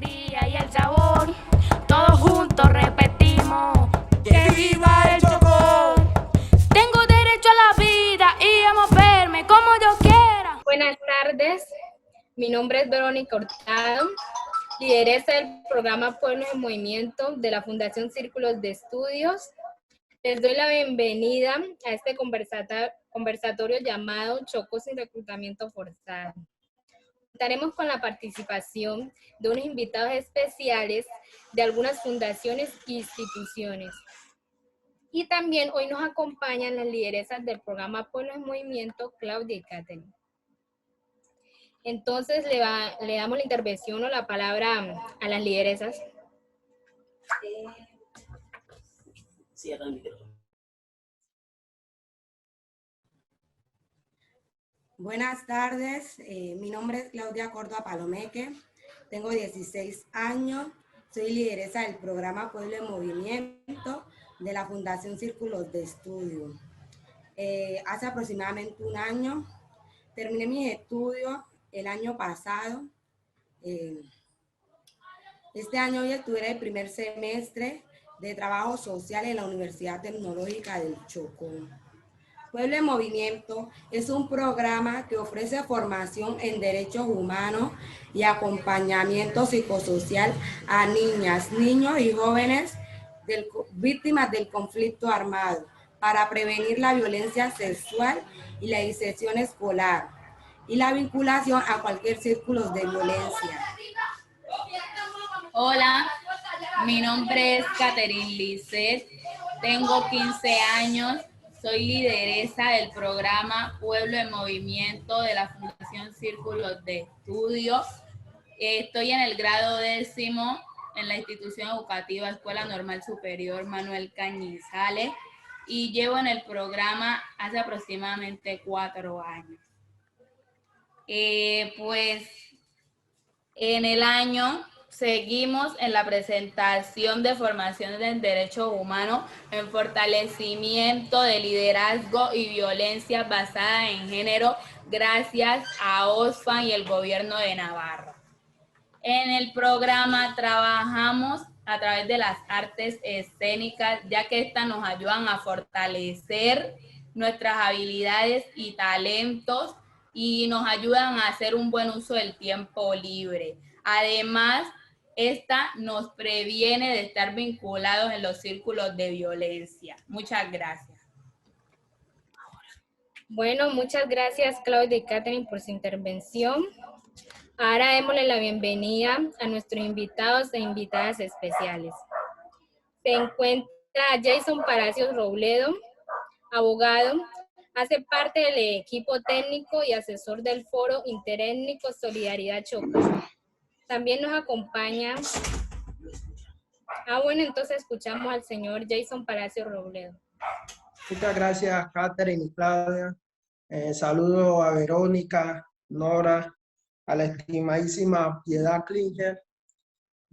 alegría y el sabor. Todos juntos repetimos: ¡que viva el Chocó! Tengo derecho a la vida y a moverme como yo quiera. Buenas tardes, mi nombre es Verónica Hurtado, lideresa del programa Pueblos en Movimiento de la Fundación Círculos de Estudios. Les doy la bienvenida a este conversatorio llamado Chocó sin reclutamiento forzado. Contaremos con la participación de unos invitados especiales de algunas fundaciones e instituciones. Y también hoy nos acompañan las lideresas del programa Pueblos en Movimiento, Claudia y Catherine. Entonces le damos la intervención o la palabra a las lideresas. Cierra el micrófono. Buenas tardes, mi nombre es Claudia Córdoba Palomeque, tengo 16 años, soy lideresa del programa Pueblo en Movimiento de la Fundación Círculos de Estudio. Hace aproximadamente un año terminé mis estudios el año pasado. Este año hoy estuve en el primer semestre de trabajo social en la Universidad Tecnológica del Chocó. Pueblo en Movimiento es un programa que ofrece formación en derechos humanos y acompañamiento psicosocial a niñas, niños y jóvenes víctimas del conflicto armado para prevenir la violencia sexual y la inserción escolar y la vinculación a cualquier círculo de violencia. Hola, mi nombre es Catherine Lisset, tengo 15 años. Soy lideresa del programa Pueblo en Movimiento de la Fundación Círculos de Estudio. Estoy en el grado 10º en la institución educativa Escuela Normal Superior Manuel Cañizales y llevo en el programa hace aproximadamente 4 años. Pues en el año seguimos en la presentación de formación en derechos humanos en fortalecimiento de liderazgo y violencia basada en género gracias a OSFAN y el gobierno de Navarra. En el programa trabajamos a través de las artes escénicas, ya que estas nos ayudan a fortalecer nuestras habilidades y talentos y nos ayudan a hacer un buen uso del tiempo libre. Además, esta nos previene de estar vinculados en los círculos de violencia. Muchas gracias. Bueno, muchas gracias Claudia y Catherine por su intervención. Ahora démosle la bienvenida a nuestros invitados e invitadas especiales. Se encuentra Jason Palacios Robledo, abogado, hace parte del equipo técnico y asesor del Foro Interétnico Solidaridad Chocó. También nos acompaña... bueno, entonces escuchamos al señor Jason Palacios Robledo. Muchas gracias, Catherine y Claudia. Saludo a Verónica, Nora, a la estimadísima Piedad Klinger,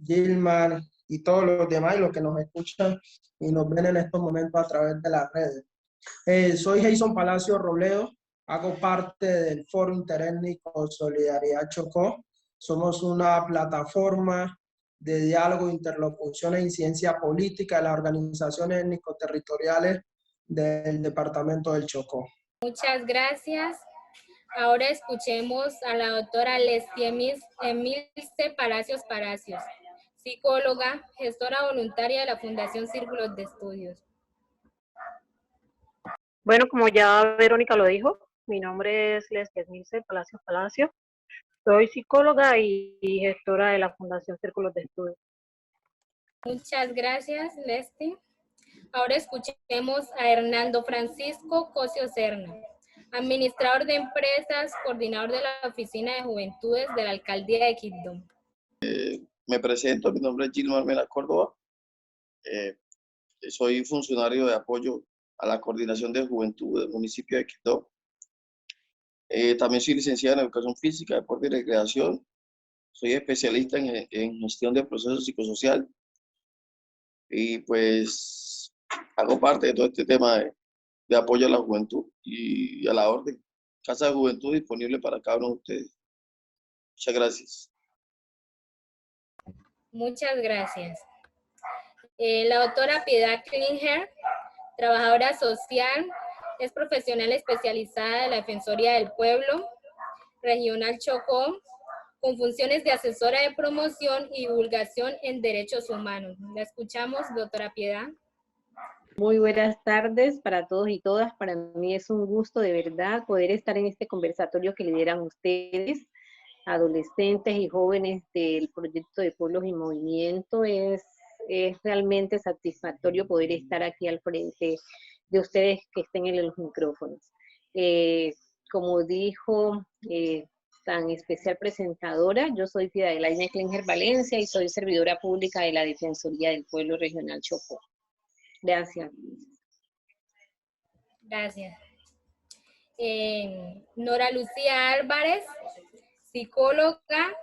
Gilmar y todos los demás, los que nos escuchan y nos ven en estos momentos a través de las redes. Soy Jason Palacio Robledo, hago parte del Foro Interétnico Solidaridad Chocó. Somos una plataforma de diálogo, interlocución e incidencia política de las organizaciones étnico-territoriales del departamento del Chocó. Muchas gracias. Ahora escuchemos a la doctora Leslie Emilce Palacios, psicóloga, gestora voluntaria de la Fundación Círculos de Estudios. Bueno, como ya Verónica lo dijo, mi nombre es Leslie Emilce Palacios. Soy psicóloga y gestora de la Fundación Círculos de Estudios. Muchas gracias, Leslie. Ahora escuchemos a Hernando Francisco Cosio Serna, administrador de empresas, coordinador de la Oficina de Juventudes de la Alcaldía de Quibdó. Me presento, mi nombre es Gilmar Mena Córdoba. Soy funcionario de apoyo a la coordinación de juventud del municipio de Quibdó. También soy licenciado en Educación Física, Deporte y Recreación. Soy especialista en gestión de procesos psicosocial. Y pues hago parte de todo este tema de apoyo a la juventud y a la orden. Casa de Juventud disponible para cada uno de ustedes. Muchas gracias. Muchas gracias. La doctora Piedad Klinger, trabajadora social, es profesional especializada de la Defensoría del Pueblo, Regional Chocó, con funciones de asesora de promoción y divulgación en derechos humanos. La escuchamos, doctora Piedad. Muy buenas tardes para todos y todas. Para mí es un gusto de verdad poder estar en este conversatorio que lideran ustedes, adolescentes y jóvenes del proyecto de Pueblos en Movimiento. Es realmente satisfactorio poder estar aquí al frente de ustedes que estén en los micrófonos. Como dijo tan especial presentadora, yo soy Piedad Klinger Valencia y soy servidora pública de la Defensoría del Pueblo Regional Chocó. Gracias. Gracias. Nora Lucía Álvarez, psicóloga,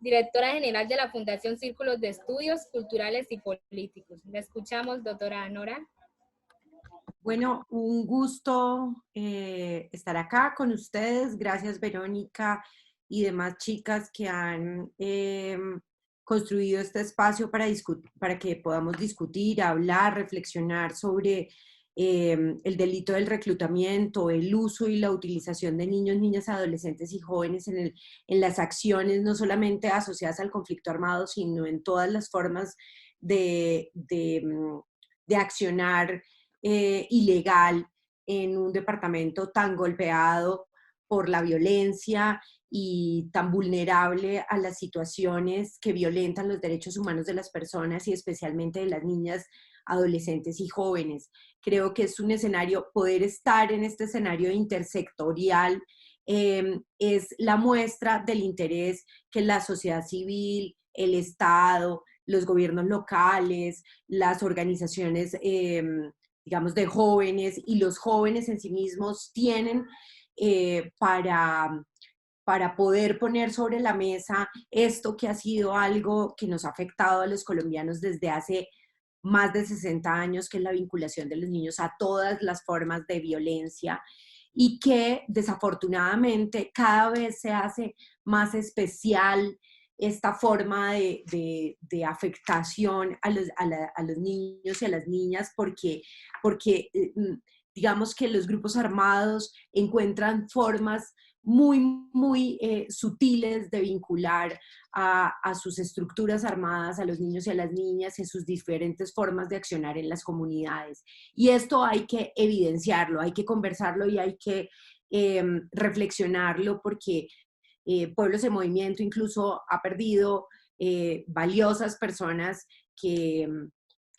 directora general de la Fundación Círculos de Estudios Culturales y Políticos. La escuchamos, doctora Nora. Bueno, un gusto estar acá con ustedes. Gracias, Verónica y demás chicas que han construido este espacio para que podamos discutir, hablar, reflexionar sobre el delito del reclutamiento, el uso y la utilización de niños, niñas, adolescentes y jóvenes en las acciones, no solamente asociadas al conflicto armado, sino en todas las formas de accionar ilegal en un departamento tan golpeado por la violencia y tan vulnerable a las situaciones que violentan los derechos humanos de las personas y especialmente de las niñas, adolescentes y jóvenes. Creo que es un escenario, poder estar en este escenario intersectorial es la muestra del interés que la sociedad civil, el Estado, los gobiernos locales, las organizaciones, digamos, de jóvenes y los jóvenes en sí mismos tienen para poder poner sobre la mesa esto que ha sido algo que nos ha afectado a los colombianos desde hace más de 60 años, que es la vinculación de los niños a todas las formas de violencia y que desafortunadamente cada vez se hace más especial esta forma de afectación a los niños y a las niñas porque digamos que los grupos armados encuentran formas muy sutiles de vincular a sus estructuras armadas, a los niños y a las niñas en sus diferentes formas de accionar en las comunidades. Y esto hay que evidenciarlo, hay que conversarlo y hay que reflexionarlo porque Pueblos en Movimiento incluso ha perdido valiosas personas que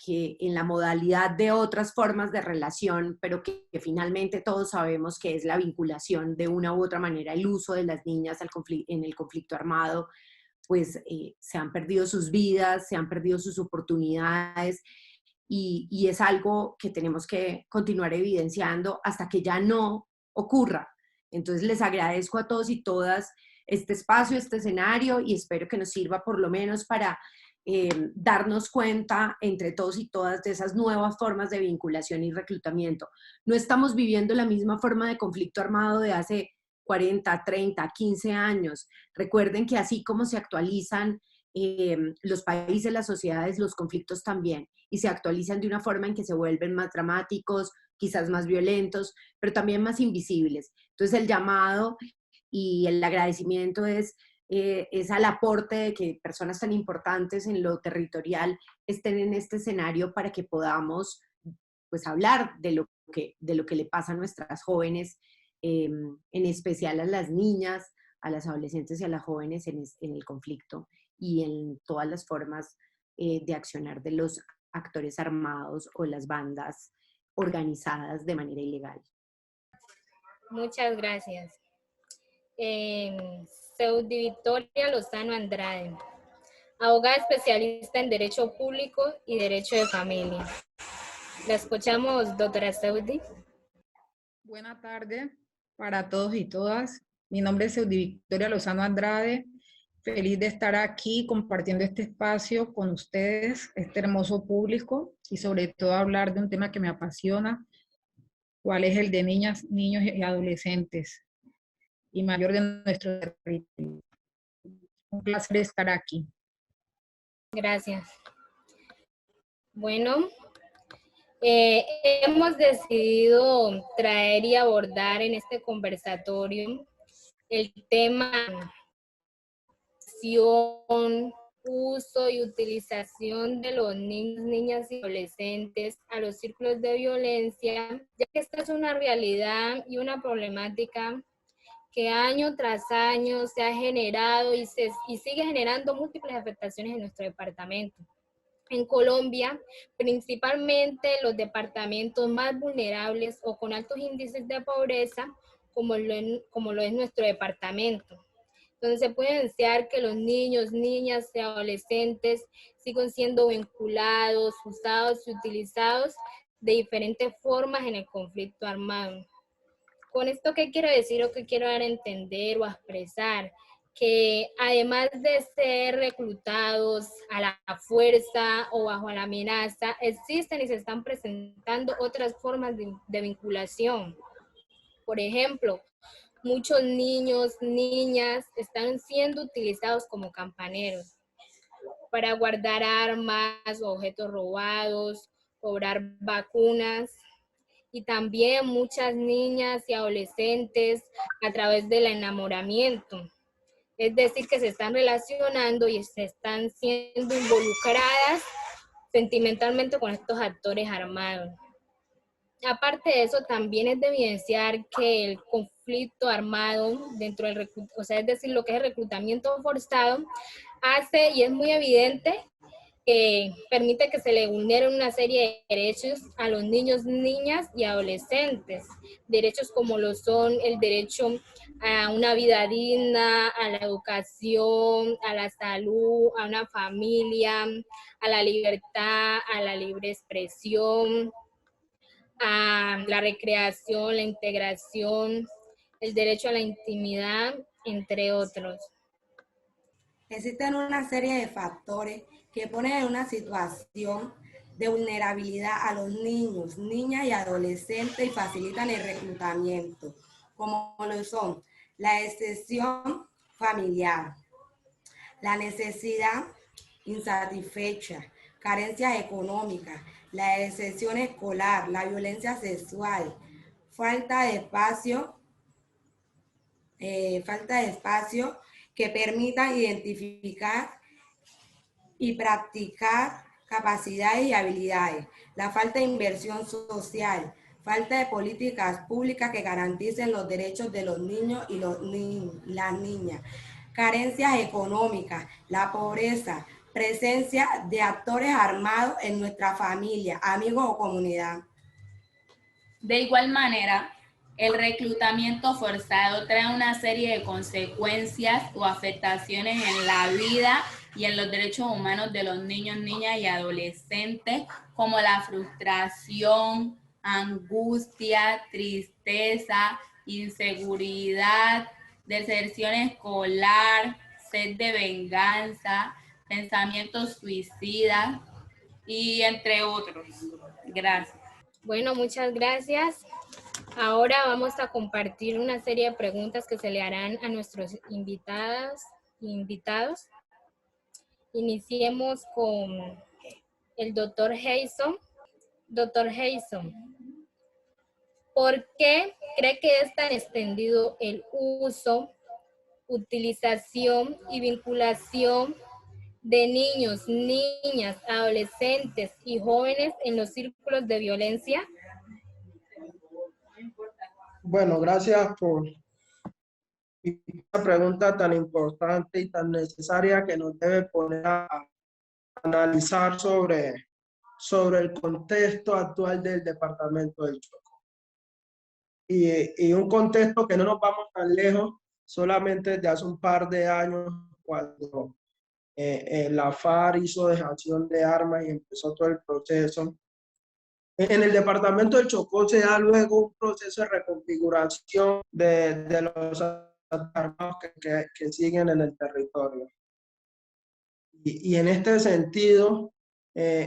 en la modalidad de otras formas de relación, pero que finalmente todos sabemos que es la vinculación de una u otra manera, el uso de las niñas en el conflicto armado, pues se han perdido sus vidas, se han perdido sus oportunidades y es algo que tenemos que continuar evidenciando hasta que ya no ocurra. Entonces les agradezco a todos y todas este espacio, este escenario y espero que nos sirva por lo menos para darnos cuenta entre todos y todas de esas nuevas formas de vinculación y reclutamiento. No estamos viviendo la misma forma de conflicto armado de hace 40, 30, 15 años. Recuerden que así como se actualizan los países, las sociedades, los conflictos también, y se actualizan de una forma en que se vuelven más dramáticos, quizás más violentos, pero también más invisibles. Entonces el llamado y el agradecimiento es al aporte de que personas tan importantes en lo territorial estén en este escenario para que podamos pues, hablar de lo que le pasa a nuestras jóvenes, en especial a las niñas, a las adolescentes y a las jóvenes en el conflicto y en todas las formas de accionar de los actores armados o las bandas organizadas de manera ilegal. Muchas gracias. Seudi Victoria Lozano Andrade, abogada especialista en Derecho Público y Derecho de Familia. La escuchamos, doctora Seudi. Buenas tardes para todos y todas. Mi nombre es Seudi Victoria Lozano Andrade. Feliz de estar aquí compartiendo este espacio con ustedes, este hermoso público, y sobre todo hablar de un tema que me apasiona, cuál es el de niñas, niños y adolescentes, y mayor de nuestro territorio. Un placer estar aquí. Gracias. Bueno, hemos decidido traer y abordar en este conversatorio el tema uso y utilización de los niños, niñas y adolescentes a los círculos de violencia, ya que esta es una realidad y una problemática que año tras año se ha generado y sigue generando múltiples afectaciones en nuestro departamento. En Colombia, principalmente los departamentos más vulnerables o con altos índices de pobreza, como lo es nuestro departamento, donde se puede evidenciar que los niños, niñas y adolescentes siguen siendo vinculados, usados y utilizados de diferentes formas en el conflicto armado. Con esto, ¿qué quiero decir o qué quiero dar a entender o a expresar? Que además de ser reclutados a la fuerza o bajo la amenaza, existen y se están presentando otras formas de vinculación. Por ejemplo, muchos niños, niñas están siendo utilizados como campaneros para guardar armas o objetos robados, cobrar vacunas, y también muchas niñas y adolescentes a través del enamoramiento. Es decir, que se están relacionando y se están siendo involucradas sentimentalmente con estos actores armados. Aparte de eso, también es de evidenciar que el conflicto armado dentro del es decir, lo que es el reclutamiento forzado, hace y es muy evidente que permite que se le vulneren una serie de derechos a los niños, niñas y adolescentes. Derechos como lo son el derecho a una vida digna, a la educación, a la salud, a una familia, a la libertad, a la libre expresión, a la recreación, la integración, el derecho a la intimidad, entre otros. Existen una serie de factores que ponen en una situación de vulnerabilidad a los niños, niñas y adolescentes y facilitan el reclutamiento, como lo son la excesión familiar, la necesidad insatisfecha, carencias económicas, la deserción escolar, la violencia sexual, falta de espacio que permitan identificar y practicar capacidades y habilidades, la falta de inversión social, falta de políticas públicas que garanticen los derechos de los niños y las niñas, carencias económicas, la pobreza, presencia de actores armados en nuestra familia, amigos o comunidad. De igual manera, el reclutamiento forzado trae una serie de consecuencias o afectaciones en la vida y en los derechos humanos de los niños, niñas y adolescentes, como la frustración, angustia, tristeza, inseguridad, deserción escolar, sed de venganza, pensamientos suicidas y entre otros. Gracias. Bueno, muchas gracias. Ahora vamos a compartir una serie de preguntas que se le harán a nuestros invitados. Iniciemos con el doctor Jason. Doctor Jason, ¿por qué cree que es tan extendido el uso, utilización y vinculación de niños, niñas, adolescentes y jóvenes en los círculos de violencia? Bueno, gracias por esta pregunta tan importante y tan necesaria que nos debe poner a analizar sobre el contexto actual del departamento del Chocó. Y un contexto que no nos vamos tan lejos, solamente desde hace un par de años, cuando la FARC hizo dejación de armas y empezó todo el proceso. En el departamento del Chocó se da luego un proceso de reconfiguración de los armados que siguen en el territorio. Y en este sentido,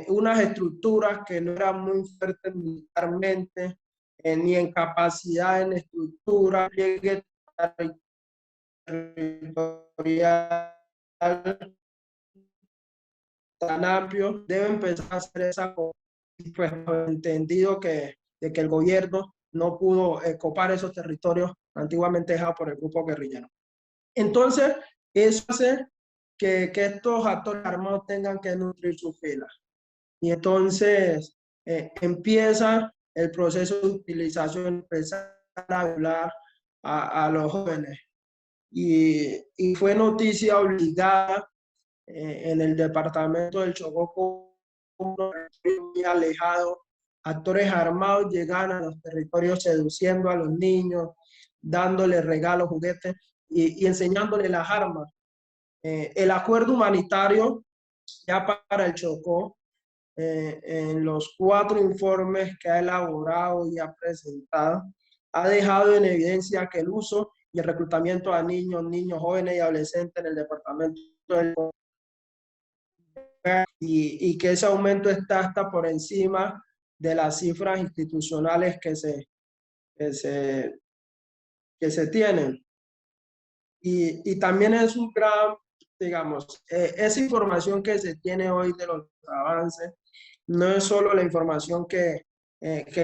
unas estructuras que no eran muy fuertes militarmente, ni en capacidad, en estructura, pliegue territorial, tan amplio, debe empezar a hacer esa, pues entendido de que el gobierno no pudo copar esos territorios antiguamente dejados por el grupo guerrillero. Entonces, eso hace que estos actores armados tengan que nutrir sus filas. Y entonces empieza el proceso de utilización, empezar a hablar a los jóvenes. Y fue noticia obligada en el departamento del Chocó, muy alejado, actores armados llegan a los territorios seduciendo a los niños, dándoles regalos, juguetes y enseñándoles las armas. El acuerdo humanitario ya para el Chocó, en los 4 informes que ha elaborado y ha presentado, ha dejado en evidencia que el uso y el reclutamiento a niños, jóvenes y adolescentes en el departamento del Chocó, y que ese aumento está hasta por encima de las cifras institucionales que se tienen. Y también es un gran, digamos, esa información que se tiene hoy de los avances, no es solo la información que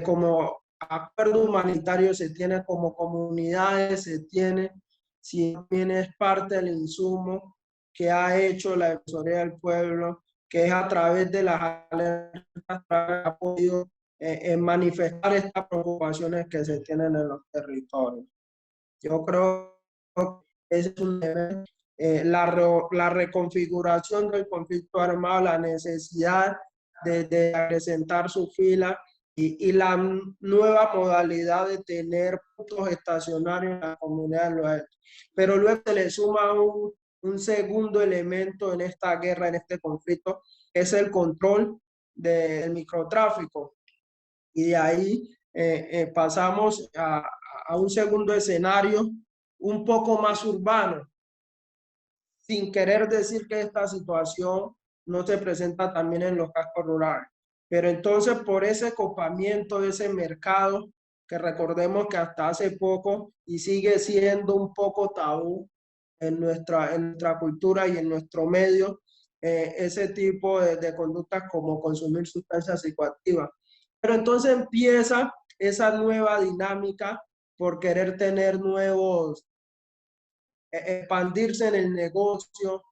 como acuerdo humanitario se tiene, como comunidades se tiene, sino también es parte del insumo que ha hecho la Defensoría del Pueblo, que es a través de las alertas ha podido manifestar estas preocupaciones que se tienen en los territorios. Yo creo que ese es un deber, la reconfiguración del conflicto armado, la necesidad de acrecentar su fila y la nueva modalidad de tener puntos estacionarios en la comunidad de los Altos. Pero luego se le suma un segundo elemento en esta guerra, en este conflicto, es el control del microtráfico. Y de ahí pasamos a un segundo escenario un poco más urbano, sin querer decir que esta situación no se presenta también en los cascos rurales. Pero entonces por ese copamiento de ese mercado, que recordemos que hasta hace poco y sigue siendo un poco tabú en nuestra cultura y en nuestro medio, ese tipo de conductas como consumir sustancias psicoactivas. Pero entonces empieza esa nueva dinámica por querer tener nuevos, expandirse en el negocio,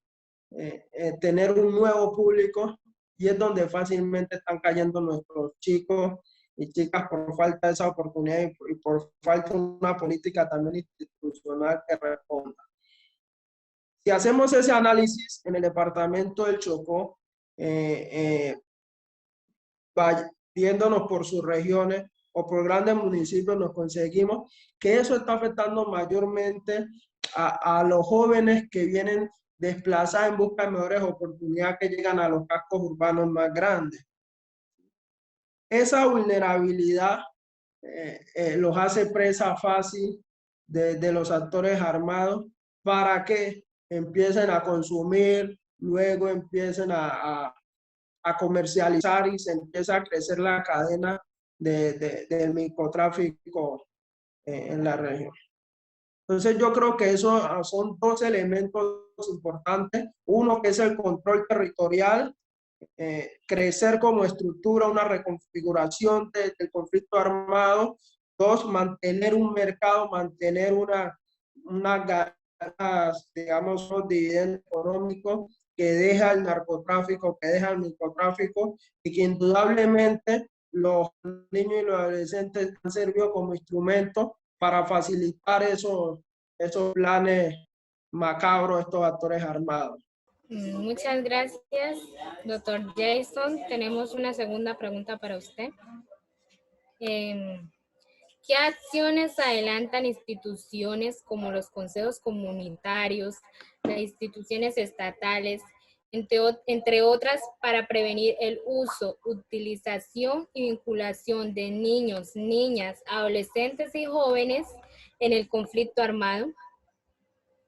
tener un nuevo público, y es donde fácilmente están cayendo nuestros chicos y chicas por falta de esa oportunidad y por falta de una política también institucional que responda. Si hacemos ese análisis en el departamento del Chocó, viéndonos por sus regiones o por grandes municipios, nos conseguimos que eso está afectando mayormente a los jóvenes que vienen desplazados en busca de mejores oportunidades, que llegan a los cascos urbanos más grandes. Esa vulnerabilidad los hace presa fácil de los actores armados para que empiecen a consumir, luego empiecen a comercializar y se empieza a crecer la cadena del microtráfico en la región. Entonces yo creo que esos son 2 elementos importantes. Uno, que es el control territorial, crecer como estructura, una reconfiguración del conflicto armado. 2, mantener un mercado, mantener digamos, un dividendo económico que deja el narcotráfico, que deja el microtráfico, y que indudablemente los niños y los adolescentes han servido como instrumento para facilitar esos planes macabros de estos actores armados. Muchas gracias, doctor Jason. Tenemos una segunda pregunta para usted. ¿Qué acciones adelantan instituciones como los consejos comunitarios, las instituciones estatales, entre otras, para prevenir el uso, utilización y vinculación de niños, niñas, adolescentes y jóvenes en el conflicto armado?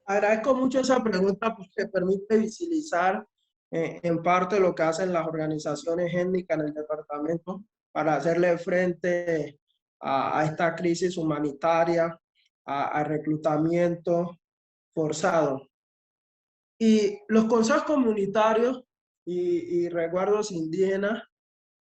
Agradezco mucho esa pregunta porque permite visibilizar en parte lo que hacen las organizaciones étnicas en el departamento para hacerle frente a esta crisis humanitaria, a reclutamiento forzado. Y los consejos comunitarios y resguardos indígenas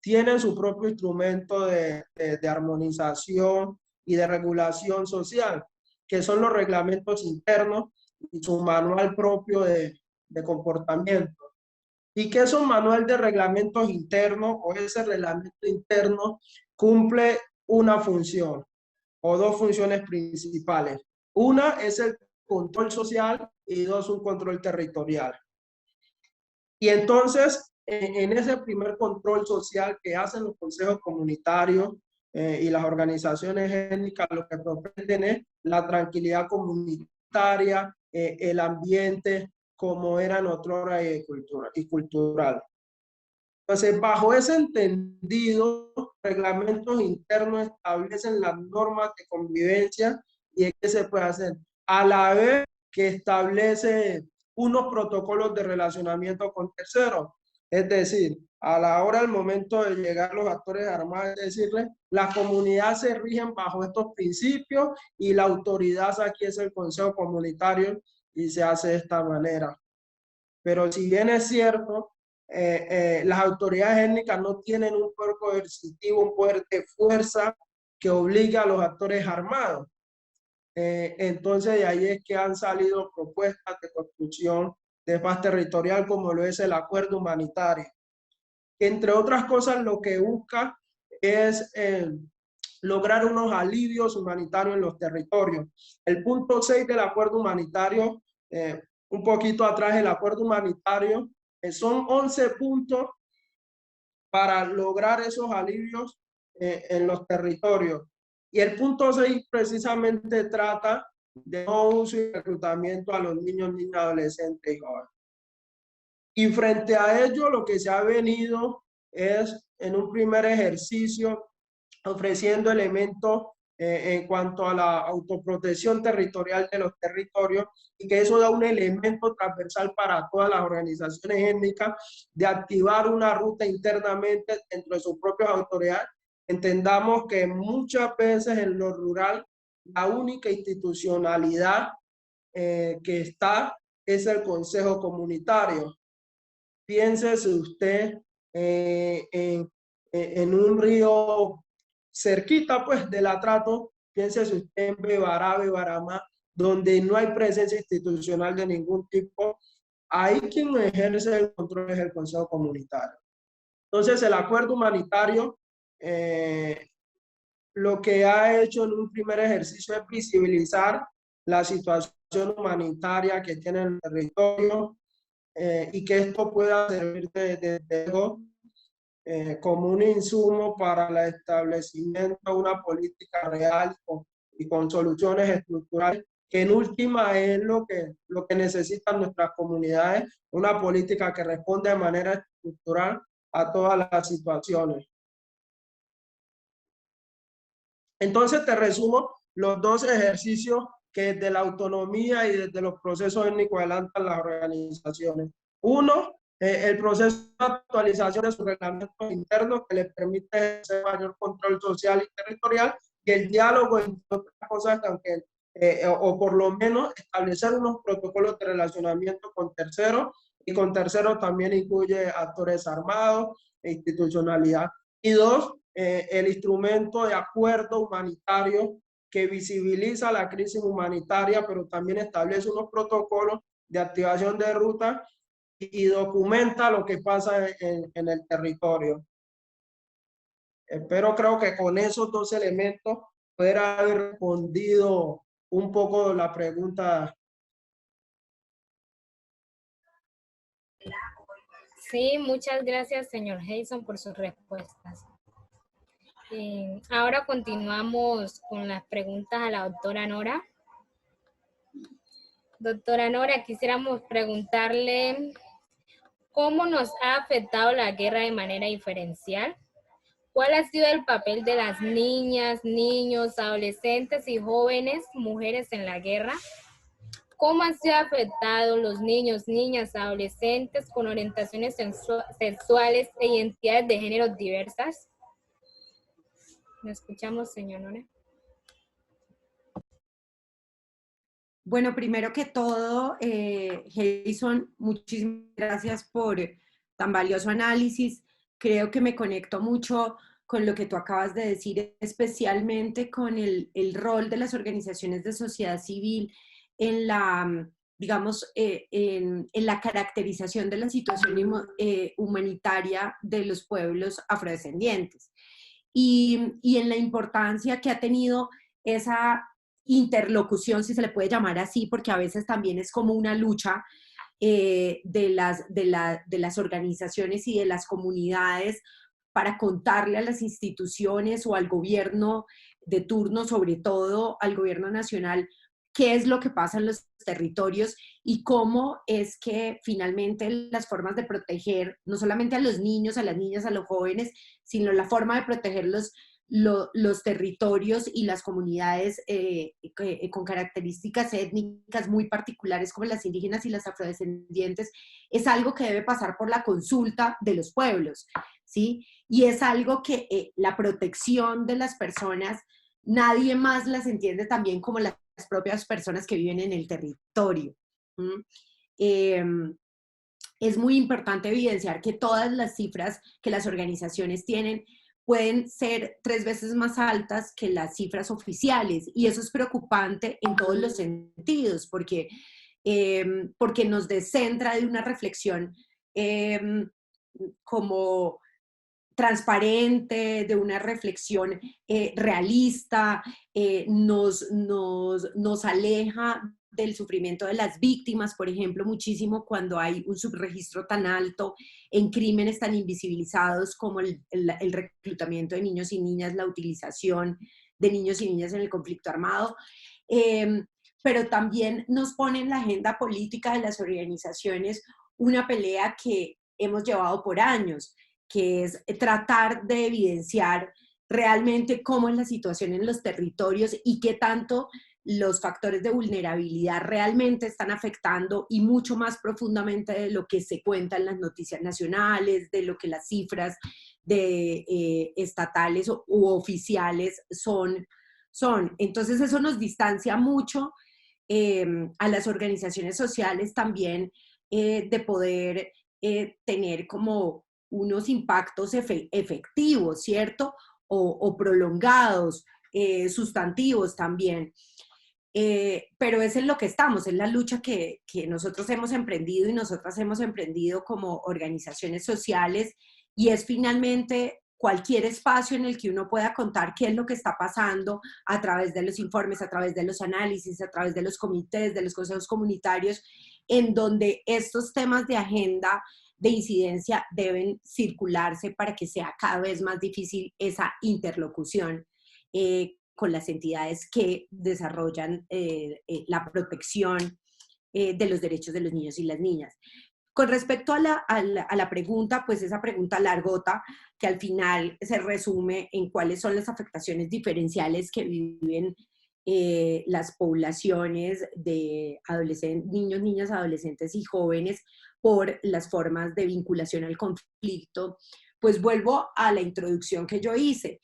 tienen su propio instrumento de armonización y de regulación social, que son los reglamentos internos y su manual propio de comportamiento. Y que esos manual de reglamentos internos o ese reglamento interno cumple una función o dos funciones principales. Una es el control social y dos, un control territorial. Y entonces, en ese primer control social que hacen los consejos comunitarios y las organizaciones étnicas, lo que pretenden es la tranquilidad comunitaria, el ambiente como era en otrora y cultural. Entonces, bajo ese entendido, reglamentos internos establecen las normas de convivencia y qué se puede hacer, a la vez que establece unos protocolos de relacionamiento con terceros. Es decir, a la hora, al momento de llegar los actores armados, es decirles, las comunidades se rigen bajo estos principios y la autoridad aquí es el Consejo Comunitario y se hace de esta manera. Pero si bien es cierto, las autoridades étnicas no tienen un poder coercitivo, un poder de fuerza que obliga a los actores armados. Entonces de ahí es que han salido propuestas de construcción de paz territorial como lo es el acuerdo humanitario, que entre otras cosas lo que busca es lograr unos alivios humanitarios en los territorios. El punto 6 del acuerdo humanitario, un poquito atrás del acuerdo humanitario, son 11 puntos para lograr esos alivios en los territorios. Y el punto 6 precisamente trata de no uso y reclutamiento a los niños, niñas, adolescentes y jóvenes. Y frente a ello, lo que se ha venido es en un primer ejercicio ofreciendo elementos en cuanto a la autoprotección territorial de los territorios y que eso da un elemento transversal para todas las organizaciones étnicas de activar una ruta internamente dentro de sus propias autoridades. Entendamos que muchas veces en lo rural la única institucionalidad que está es el Consejo Comunitario. Piénsese usted en un río cerquita pues del Atrato, piénsese usted en Bebará, Bebaramá, donde no hay presencia institucional de ningún tipo. Ahí quien ejerce el control es el Consejo Comunitario. Entonces el acuerdo humanitario lo que ha hecho en un primer ejercicio es visibilizar la situación humanitaria que tiene el territorio, y que esto pueda servir como un insumo para el establecimiento de una política real y con soluciones estructurales, que en última es lo que necesitan nuestras comunidades, una política que responde de manera estructural a todas las situaciones. Entonces te resumo los dos ejercicios que desde la autonomía y desde los procesos étnicos adelantan las organizaciones. Uno, el proceso de actualización de sus reglamentos internos que les permite ejercer mayor control social y territorial, y el diálogo entre otras cosas, aunque, o por lo menos establecer unos protocolos de relacionamiento con terceros, y con terceros también incluye actores armados e institucionalidad. Y dos, el instrumento de acuerdo humanitario que visibiliza la crisis humanitaria, pero también establece unos protocolos de activación de ruta y documenta lo que pasa en el territorio. Creo que con esos dos elementos poder haber respondido un poco la pregunta. Sí, muchas gracias, señor Jason, por sus respuestas. Ahora continuamos con las preguntas a la doctora Nora. Doctora Nora, quisiéramos preguntarle cómo nos ha afectado la guerra de manera diferencial. ¿Cuál ha sido el papel de las niñas, niños, adolescentes y jóvenes mujeres en la guerra? ¿Cómo han sido afectados los niños, niñas, adolescentes con orientaciones sexuales e identidades de géneros diversas? ¿Me escuchamos, señor Nora? Bueno, primero que todo, Jason, muchísimas gracias por tan valioso análisis. Creo que me conecto mucho con lo que tú acabas de decir, especialmente con el rol de las organizaciones de sociedad civil en la, digamos, en la caracterización de la situación humanitaria de los pueblos afrodescendientes. Y en la importancia que ha tenido esa interlocución, si se le puede llamar así, porque a veces también es como una lucha de las organizaciones y de las comunidades para contarle a las instituciones o al gobierno de turno, sobre todo al gobierno nacional, qué es lo que pasa en los territorios y cómo es que finalmente las formas de proteger no solamente a los niños, a las niñas, a los jóvenes, sino la forma de proteger los territorios y las comunidades con características étnicas muy particulares como las indígenas y las afrodescendientes, es algo que debe pasar por la consulta de los pueblos, ¿sí? Y es algo que la protección de las personas, nadie más las entiende también como las propias personas que viven en el territorio. Es muy importante evidenciar que todas las cifras que las organizaciones tienen pueden ser 3 veces más altas que las cifras oficiales, y eso es preocupante en todos los sentidos, porque nos descentra de una reflexión como transparente, de una reflexión realista, nos aleja del sufrimiento de las víctimas, por ejemplo, muchísimo cuando hay un subregistro tan alto en crímenes tan invisibilizados como el reclutamiento de niños y niñas, la utilización de niños y niñas en el conflicto armado, pero también nos pone en la agenda política de las organizaciones una pelea que hemos llevado por años, que es tratar de evidenciar realmente cómo es la situación en los territorios y qué tanto los factores de vulnerabilidad realmente están afectando, y mucho más profundamente de lo que se cuenta en las noticias nacionales, de lo que las cifras de estatales u oficiales son. Entonces eso nos distancia mucho a las organizaciones sociales también de poder tener como unos impactos efectivos, ¿cierto? O prolongados, sustantivos también. Pero es en lo que estamos, es la lucha que nosotros hemos emprendido y nosotras hemos emprendido como organizaciones sociales, y es finalmente cualquier espacio en el que uno pueda contar qué es lo que está pasando a través de los informes, a través de los análisis, a través de los comités, de los consejos comunitarios, en donde estos temas de agenda de incidencia deben circularse para que sea cada vez más difícil esa interlocución con las entidades que desarrollan la protección de los derechos de los niños y las niñas. Con respecto a la pregunta, pues esa pregunta largota, que al final se resume en cuáles son las afectaciones diferenciales que viven las poblaciones de niños, niñas, adolescentes y jóvenes por las formas de vinculación al conflicto, pues vuelvo a la introducción que yo hice.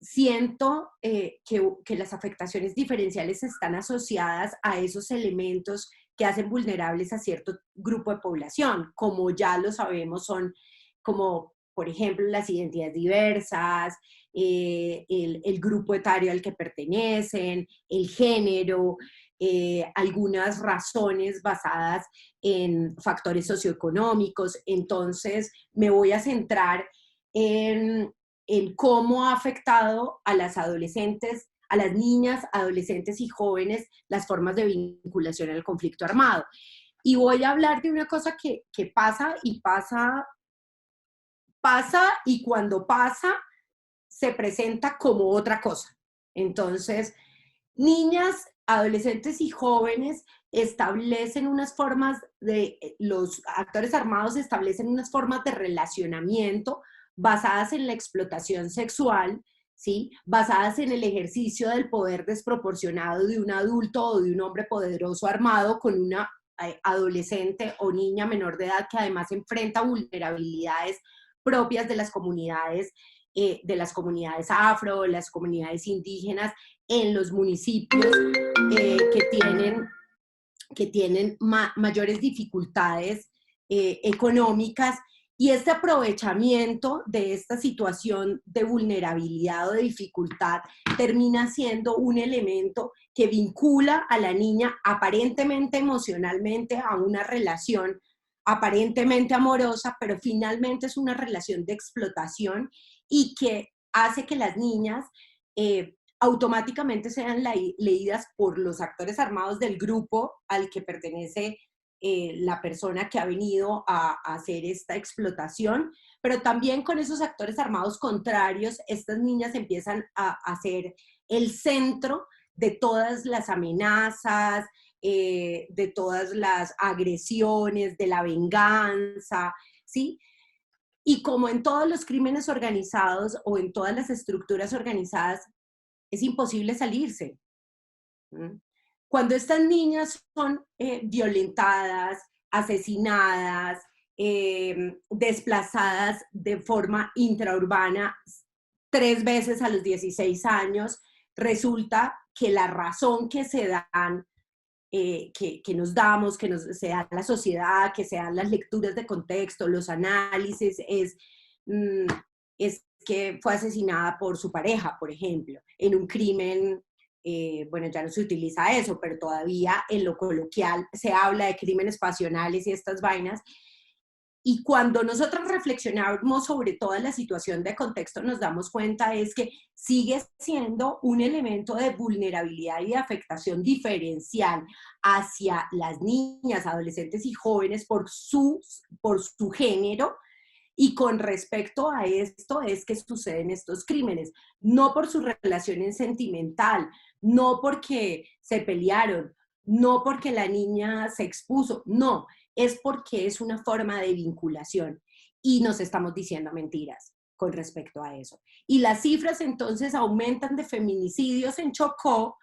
Siento que las afectaciones diferenciales están asociadas a esos elementos que hacen vulnerables a cierto grupo de población, como ya lo sabemos, son como, por ejemplo, las identidades diversas, el grupo etario al que pertenecen, el género, algunas razones basadas en factores socioeconómicos. Entonces, me voy a centrar en cómo ha afectado a las adolescentes, a las niñas, adolescentes y jóvenes las formas de vinculación al conflicto armado. Y voy a hablar de una cosa que pasa y cuando pasa se presenta como otra cosa. Entonces, niñas, adolescentes y jóvenes establecen unas formas los actores armados establecen unas formas de relacionamiento basadas en la explotación sexual, ¿sí? Basadas en el ejercicio del poder desproporcionado de un adulto o de un hombre poderoso armado con una adolescente o niña menor de edad que además enfrenta vulnerabilidades propias de las comunidades afro, las comunidades indígenas en los municipios que tienen mayores dificultades económicas, y este aprovechamiento de esta situación de vulnerabilidad o de dificultad termina siendo un elemento que vincula a la niña aparentemente emocionalmente a una relación aparentemente amorosa, pero finalmente es una relación de explotación y que hace que las niñas automáticamente sean leídas por los actores armados del grupo al que pertenece la persona que ha venido a hacer esta explotación, pero también con esos actores armados contrarios, estas niñas empiezan a ser el centro de todas las amenazas, de todas las agresiones, de la venganza, ¿sí? Y como en todos los crímenes organizados o en todas las estructuras organizadas, es imposible salirse. Cuando estas niñas son violentadas, asesinadas, desplazadas de forma intraurbana 3 veces a los 16 años, resulta que la razón que se dan, que nos damos, se da la sociedad, que se dan las lecturas de contexto, los análisis, es que fue asesinada por su pareja, por ejemplo, en un crimen. Bueno, ya no se utiliza eso, pero todavía en lo coloquial se habla de crímenes pasionales y estas vainas. Y cuando nosotros reflexionamos sobre toda la situación de contexto, nos damos cuenta es que sigue siendo un elemento de vulnerabilidad y de afectación diferencial hacia las niñas, adolescentes y jóvenes por su género. Y con respecto a esto es que suceden estos crímenes, no por su relación sentimental, no porque se pelearon, no porque la niña se expuso, no, es porque es una forma de vinculación y nos estamos diciendo mentiras con respecto a eso. Y las cifras entonces aumentan de feminicidios en Chocó,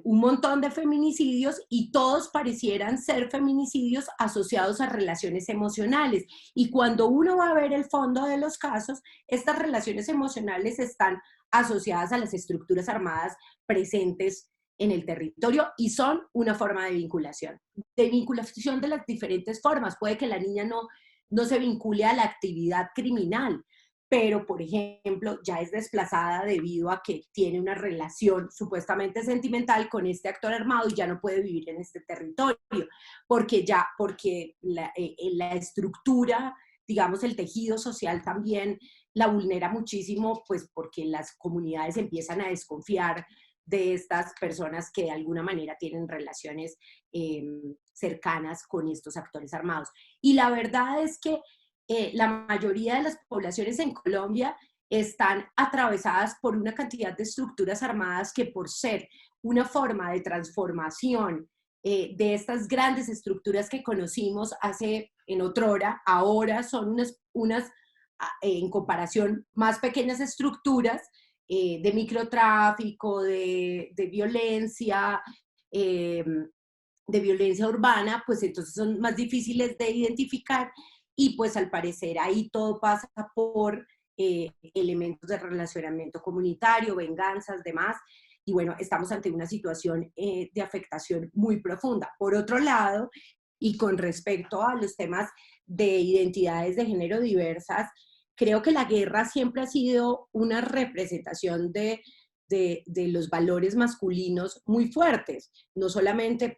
un montón de feminicidios, y todos parecieran ser feminicidios asociados a relaciones emocionales. Y cuando uno va a ver el fondo de los casos, estas relaciones emocionales están asociadas a las estructuras armadas presentes en el territorio y son una forma de vinculación de las diferentes formas. Puede que la niña no se vincule a la actividad criminal, pero, por ejemplo, ya es desplazada debido a que tiene una relación supuestamente sentimental con este actor armado y ya no puede vivir en este territorio, porque la estructura, digamos, el tejido social también la vulnera muchísimo, pues porque las comunidades empiezan a desconfiar de estas personas que de alguna manera tienen relaciones cercanas con estos actores armados. Y la verdad es que la mayoría de las poblaciones en Colombia están atravesadas por una cantidad de estructuras armadas que, por ser una forma de transformación de estas grandes estructuras que conocimos en otrora, ahora son unas en comparación más pequeñas estructuras de microtráfico, de violencia urbana, pues entonces son más difíciles de identificar. Y pues al parecer ahí todo pasa por elementos de relacionamiento comunitario, venganzas, demás. Y bueno, estamos ante una situación de afectación muy profunda. Por otro lado, y con respecto a los temas de identidades de género diversas, creo que la guerra siempre ha sido una representación de los valores masculinos muy fuertes, no solamente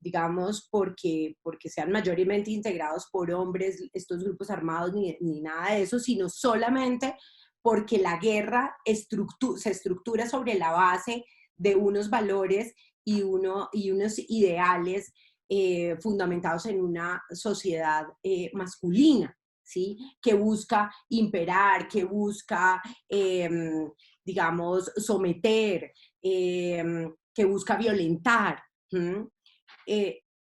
digamos, porque sean mayormente integrados por hombres, estos grupos armados, ni nada de eso, sino solamente porque la guerra se estructura sobre la base de unos valores y unos ideales fundamentados en una sociedad masculina, ¿sí? Que busca imperar, que busca, digamos, someter, que busca violentar.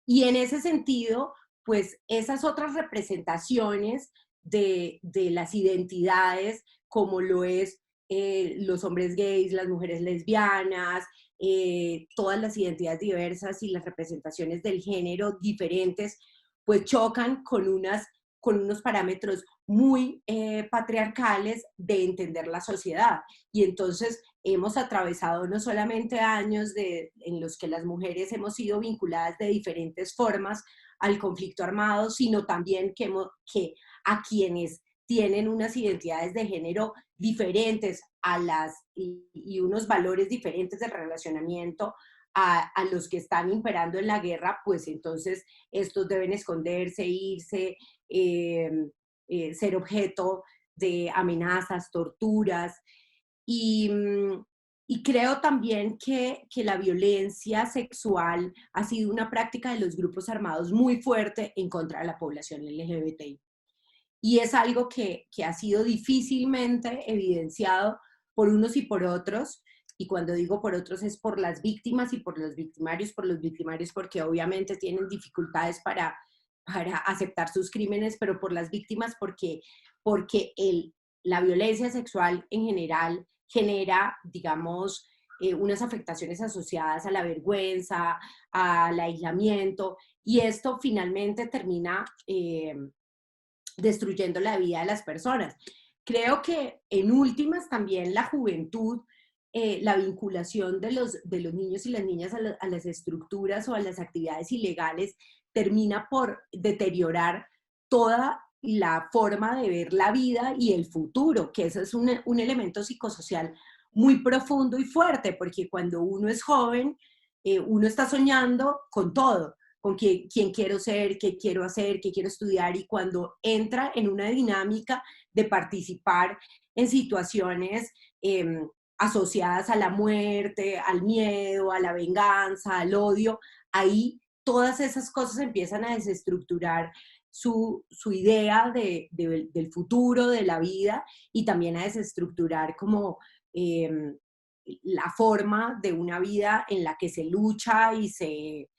Y en ese sentido, pues esas otras representaciones de las identidades, como lo es los hombres gays, las mujeres lesbianas, todas las identidades diversas y las representaciones del género diferentes, pues chocan con unos parámetros muy patriarcales de entender la sociedad. Y entonces hemos atravesado no solamente años en los que las mujeres hemos sido vinculadas de diferentes formas al conflicto armado, sino también que a quienes tienen unas identidades de género diferentes y unos valores diferentes de relacionamiento a los que están imperando en la guerra, pues entonces estos deben esconderse, irse, ser objeto de amenazas, torturas. Y creo también que la violencia sexual ha sido una práctica de los grupos armados muy fuerte en contra de la población LGBTI. Y es algo que ha sido difícilmente evidenciado por unos y por otros. Y cuando digo por otros es por las víctimas y por los victimarios porque obviamente tienen dificultades para aceptar sus crímenes, pero por las víctimas porque la violencia sexual en general genera, digamos, unas afectaciones asociadas a la vergüenza, al aislamiento, y esto finalmente termina destruyendo la vida de las personas. Creo que en últimas también la juventud, la vinculación de los niños y las niñas a las estructuras o a las actividades ilegales termina por deteriorar toda la forma de ver la vida y el futuro, que eso es un elemento psicosocial muy profundo y fuerte, porque cuando uno es joven, uno está soñando con todo, con quién quiero ser, qué quiero hacer, qué quiero estudiar, y cuando entra en una dinámica de participar en situaciones asociadas a la muerte, al miedo, a la venganza, al odio, ahí todas esas cosas empiezan a desestructurar su idea del futuro, de la vida, y también a desestructurar como la forma de una vida en la que se lucha y se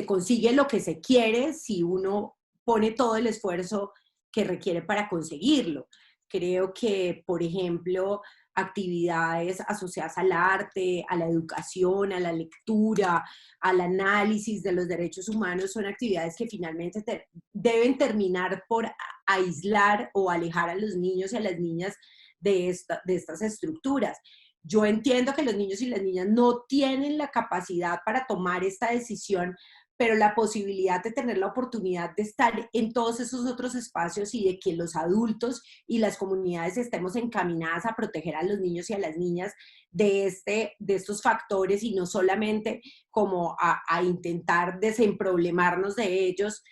consigue lo que se quiere si uno pone todo el esfuerzo que requiere para conseguirlo. Creo que, por ejemplo, actividades asociadas al arte, a la educación, a la lectura, al análisis de los derechos humanos son actividades que finalmente deben terminar por aislar o alejar a los niños y a las niñas de estas estructuras. Yo entiendo que los niños y las niñas no tienen la capacidad para tomar esta decisión, pero la posibilidad de tener la oportunidad de estar en todos esos otros espacios y de que los adultos y las comunidades estemos encaminadas a proteger a los niños y a las niñas de estos factores, y no solamente como a intentar desemproblemarnos de ellos,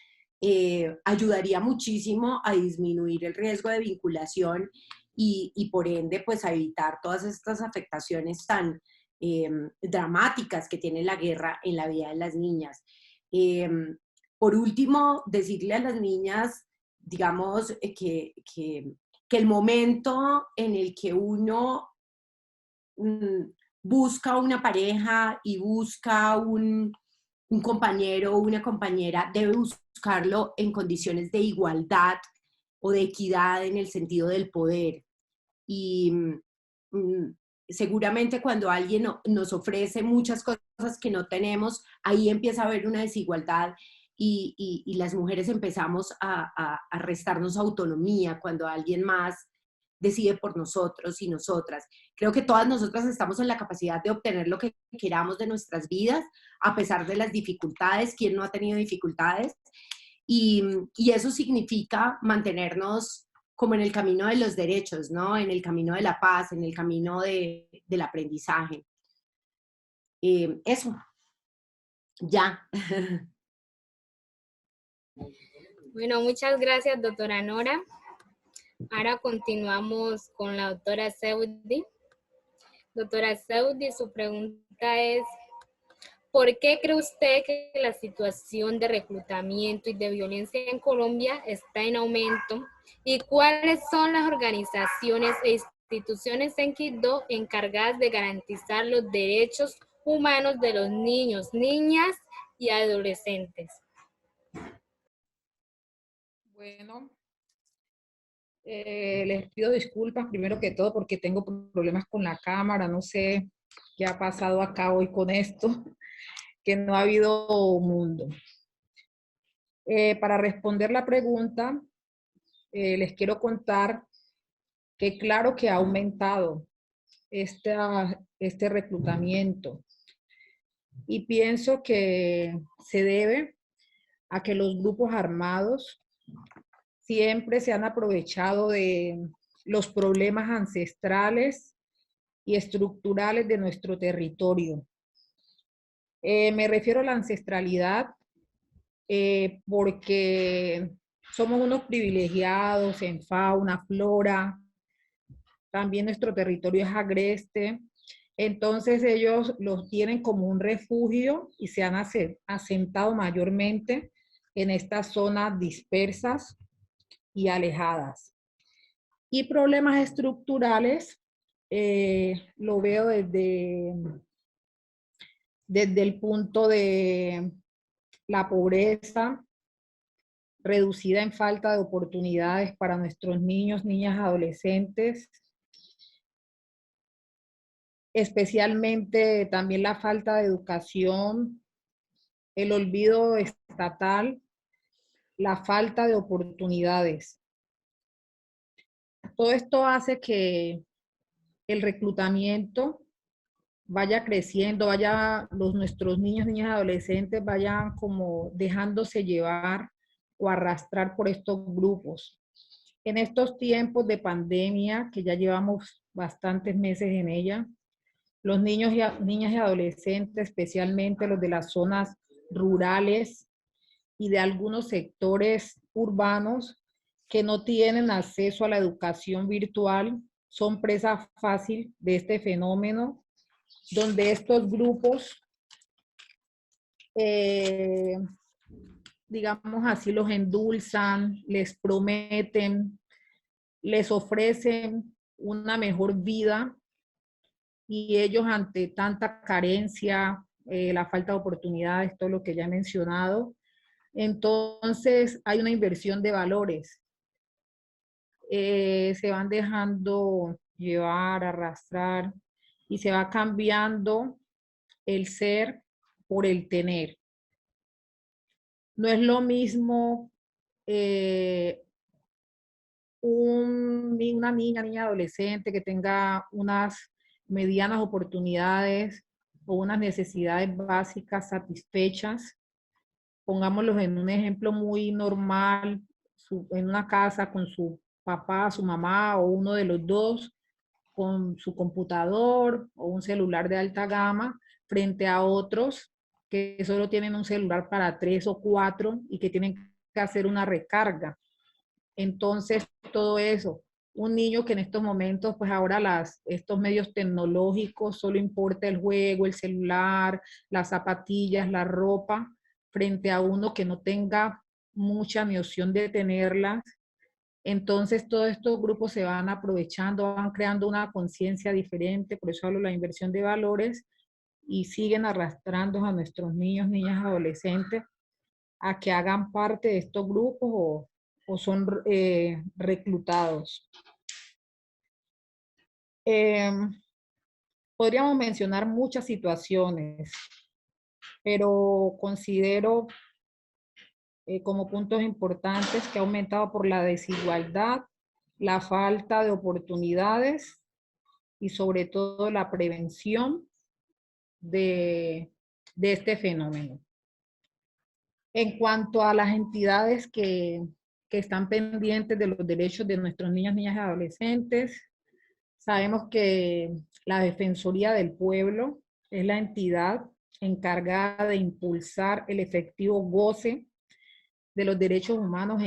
ayudaría muchísimo a disminuir el riesgo de vinculación y por ende pues a evitar todas estas afectaciones tan dramáticas que tiene la guerra en la vida de las niñas. Por último, decirle a las niñas, digamos, que el momento en el que uno busca una pareja y busca un compañero o una compañera, debe buscarlo en condiciones de igualdad o de equidad en el sentido del poder. Y seguramente cuando alguien nos ofrece muchas cosas que no tenemos, ahí empieza a haber una desigualdad y las mujeres empezamos a restarnos autonomía cuando alguien más decide por nosotros y nosotras. Creo que todas nosotras estamos en la capacidad de obtener lo que queramos de nuestras vidas, a pesar de las dificultades. ¿Quién no ha tenido dificultades? Y eso significa mantenernos como en el camino de los derechos, ¿no? En el camino de la paz, en el camino del aprendizaje. Eso. Ya. Bueno, muchas gracias, doctora Nora. Ahora continuamos con la doctora Seudi. Doctora Seudi, su pregunta es: ¿por qué cree usted que la situación de reclutamiento y de violencia en Colombia está en aumento? ¿Y cuáles son las organizaciones e instituciones en Quibdó encargadas de garantizar los derechos humanos de los niños, niñas y adolescentes? Bueno, les pido disculpas primero que todo porque tengo problemas con la cámara. No sé qué ha pasado acá hoy con esto, que no ha habido mundo. Para responder la pregunta, les quiero contar que claro que ha aumentado este reclutamiento. y pienso que se debe a que los grupos armados siempre se han aprovechado de los problemas ancestrales y estructurales de nuestro territorio. Me refiero a la ancestralidad porque somos unos privilegiados en fauna, flora, también nuestro territorio es agreste, entonces ellos los tienen como un refugio y se han asentado mayormente en estas zonas dispersas y alejadas. Y problemas estructurales lo veo desde el punto de la pobreza reducida en falta de oportunidades para nuestros niños, niñas, adolescentes, especialmente también la falta de educación, el olvido estatal, la falta de oportunidades. Todo esto hace que el reclutamiento vaya creciendo, nuestros niños, niñas, adolescentes vayan como dejándose llevar o arrastrar por estos grupos. En estos tiempos de pandemia, que ya llevamos bastantes meses en ella, los niños y niñas y adolescentes, especialmente los de las zonas rurales y de algunos sectores urbanos que no tienen acceso a la educación virtual, son presa fácil de este fenómeno, donde estos grupos, digamos así, los endulzan, les prometen, les ofrecen una mejor vida y ellos ante tanta carencia, la falta de oportunidades, todo lo que ya he mencionado, entonces hay una inversión de valores. Se van dejando llevar, arrastrar y se va cambiando el ser por el tener. No es lo mismo una niña, adolescente que tenga unas medianas oportunidades o unas necesidades básicas satisfechas. Pongámoslos en un ejemplo muy normal, en una casa con su papá, su mamá o uno de los dos, con su computador o un celular de alta gama, frente a otros que solo tienen un celular para 3 o 4 y que tienen que hacer una recarga. Entonces, todo eso. Un niño que en estos momentos, pues ahora estos medios tecnológicos, solo importa el juego, el celular, las zapatillas, la ropa, frente a uno que no tenga mucha noción de tenerlas. Entonces, todos estos grupos se van aprovechando, van creando una conciencia diferente, por eso hablo de la inversión de valores, y siguen arrastrando a nuestros niños, niñas, adolescentes a que hagan parte de estos grupos o son reclutados. Podríamos mencionar muchas situaciones, pero considero como puntos importantes que ha aumentado por la desigualdad, la falta de oportunidades y sobre todo la prevención de este fenómeno. En cuanto a las entidades que están pendientes de los derechos de nuestros niños, niñas y adolescentes, sabemos que la Defensoría del Pueblo es la entidad encargada de impulsar el efectivo goce de los derechos humanos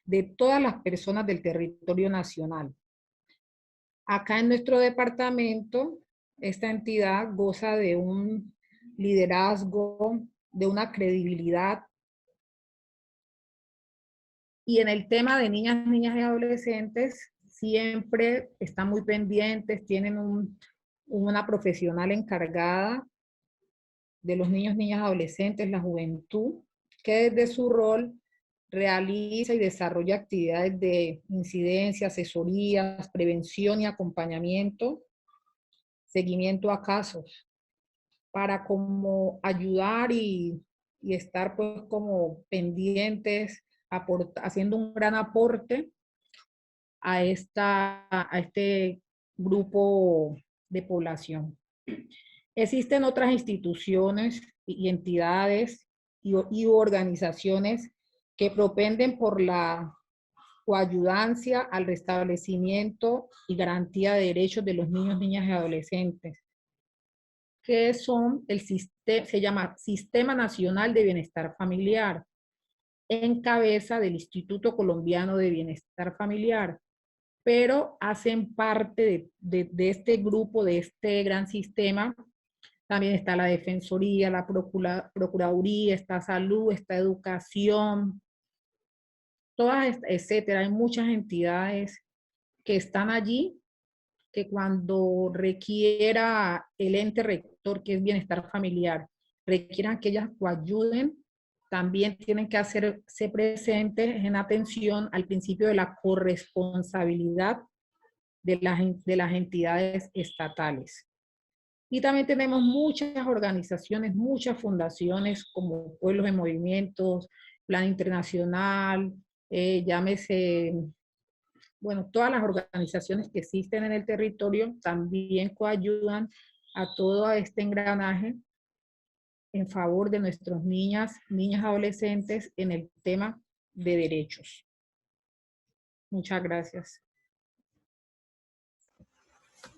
de todas las personas del territorio nacional. Acá en nuestro departamento, esta entidad goza de un liderazgo, de una credibilidad. Y en el tema de niñas y adolescentes, siempre están muy pendientes, tienen una profesional encargada de los niños, niñas, adolescentes, la juventud, que desde su rol realiza y desarrolla actividades de incidencia, asesorías, prevención y acompañamiento, seguimiento a casos, para como ayudar y estar pues como pendientes, haciendo un gran aporte a este grupo de población. Existen otras instituciones y entidades y organizaciones que propenden por la coayudancia al restablecimiento y garantía de derechos de los niños, niñas y adolescentes, que son se llama Sistema Nacional de Bienestar Familiar, en cabeza del Instituto Colombiano de Bienestar Familiar, pero hacen parte de este grupo, de este gran sistema. También está la Defensoría, la Procuraduría, está Salud, está Educación, todas, etcétera. Hay muchas entidades que están allí, que cuando requiera el ente rector, que es Bienestar Familiar, requieran que ellas coayuden, también tienen que hacerse presentes en atención al principio de la corresponsabilidad de las entidades estatales. Y también tenemos muchas organizaciones, muchas fundaciones como Pueblos en Movimientos, Plan Internacional, llámese, bueno, todas las organizaciones que existen en el territorio también coayudan a todo este engranaje en favor de nuestras niñas, adolescentes en el tema de derechos. Muchas gracias.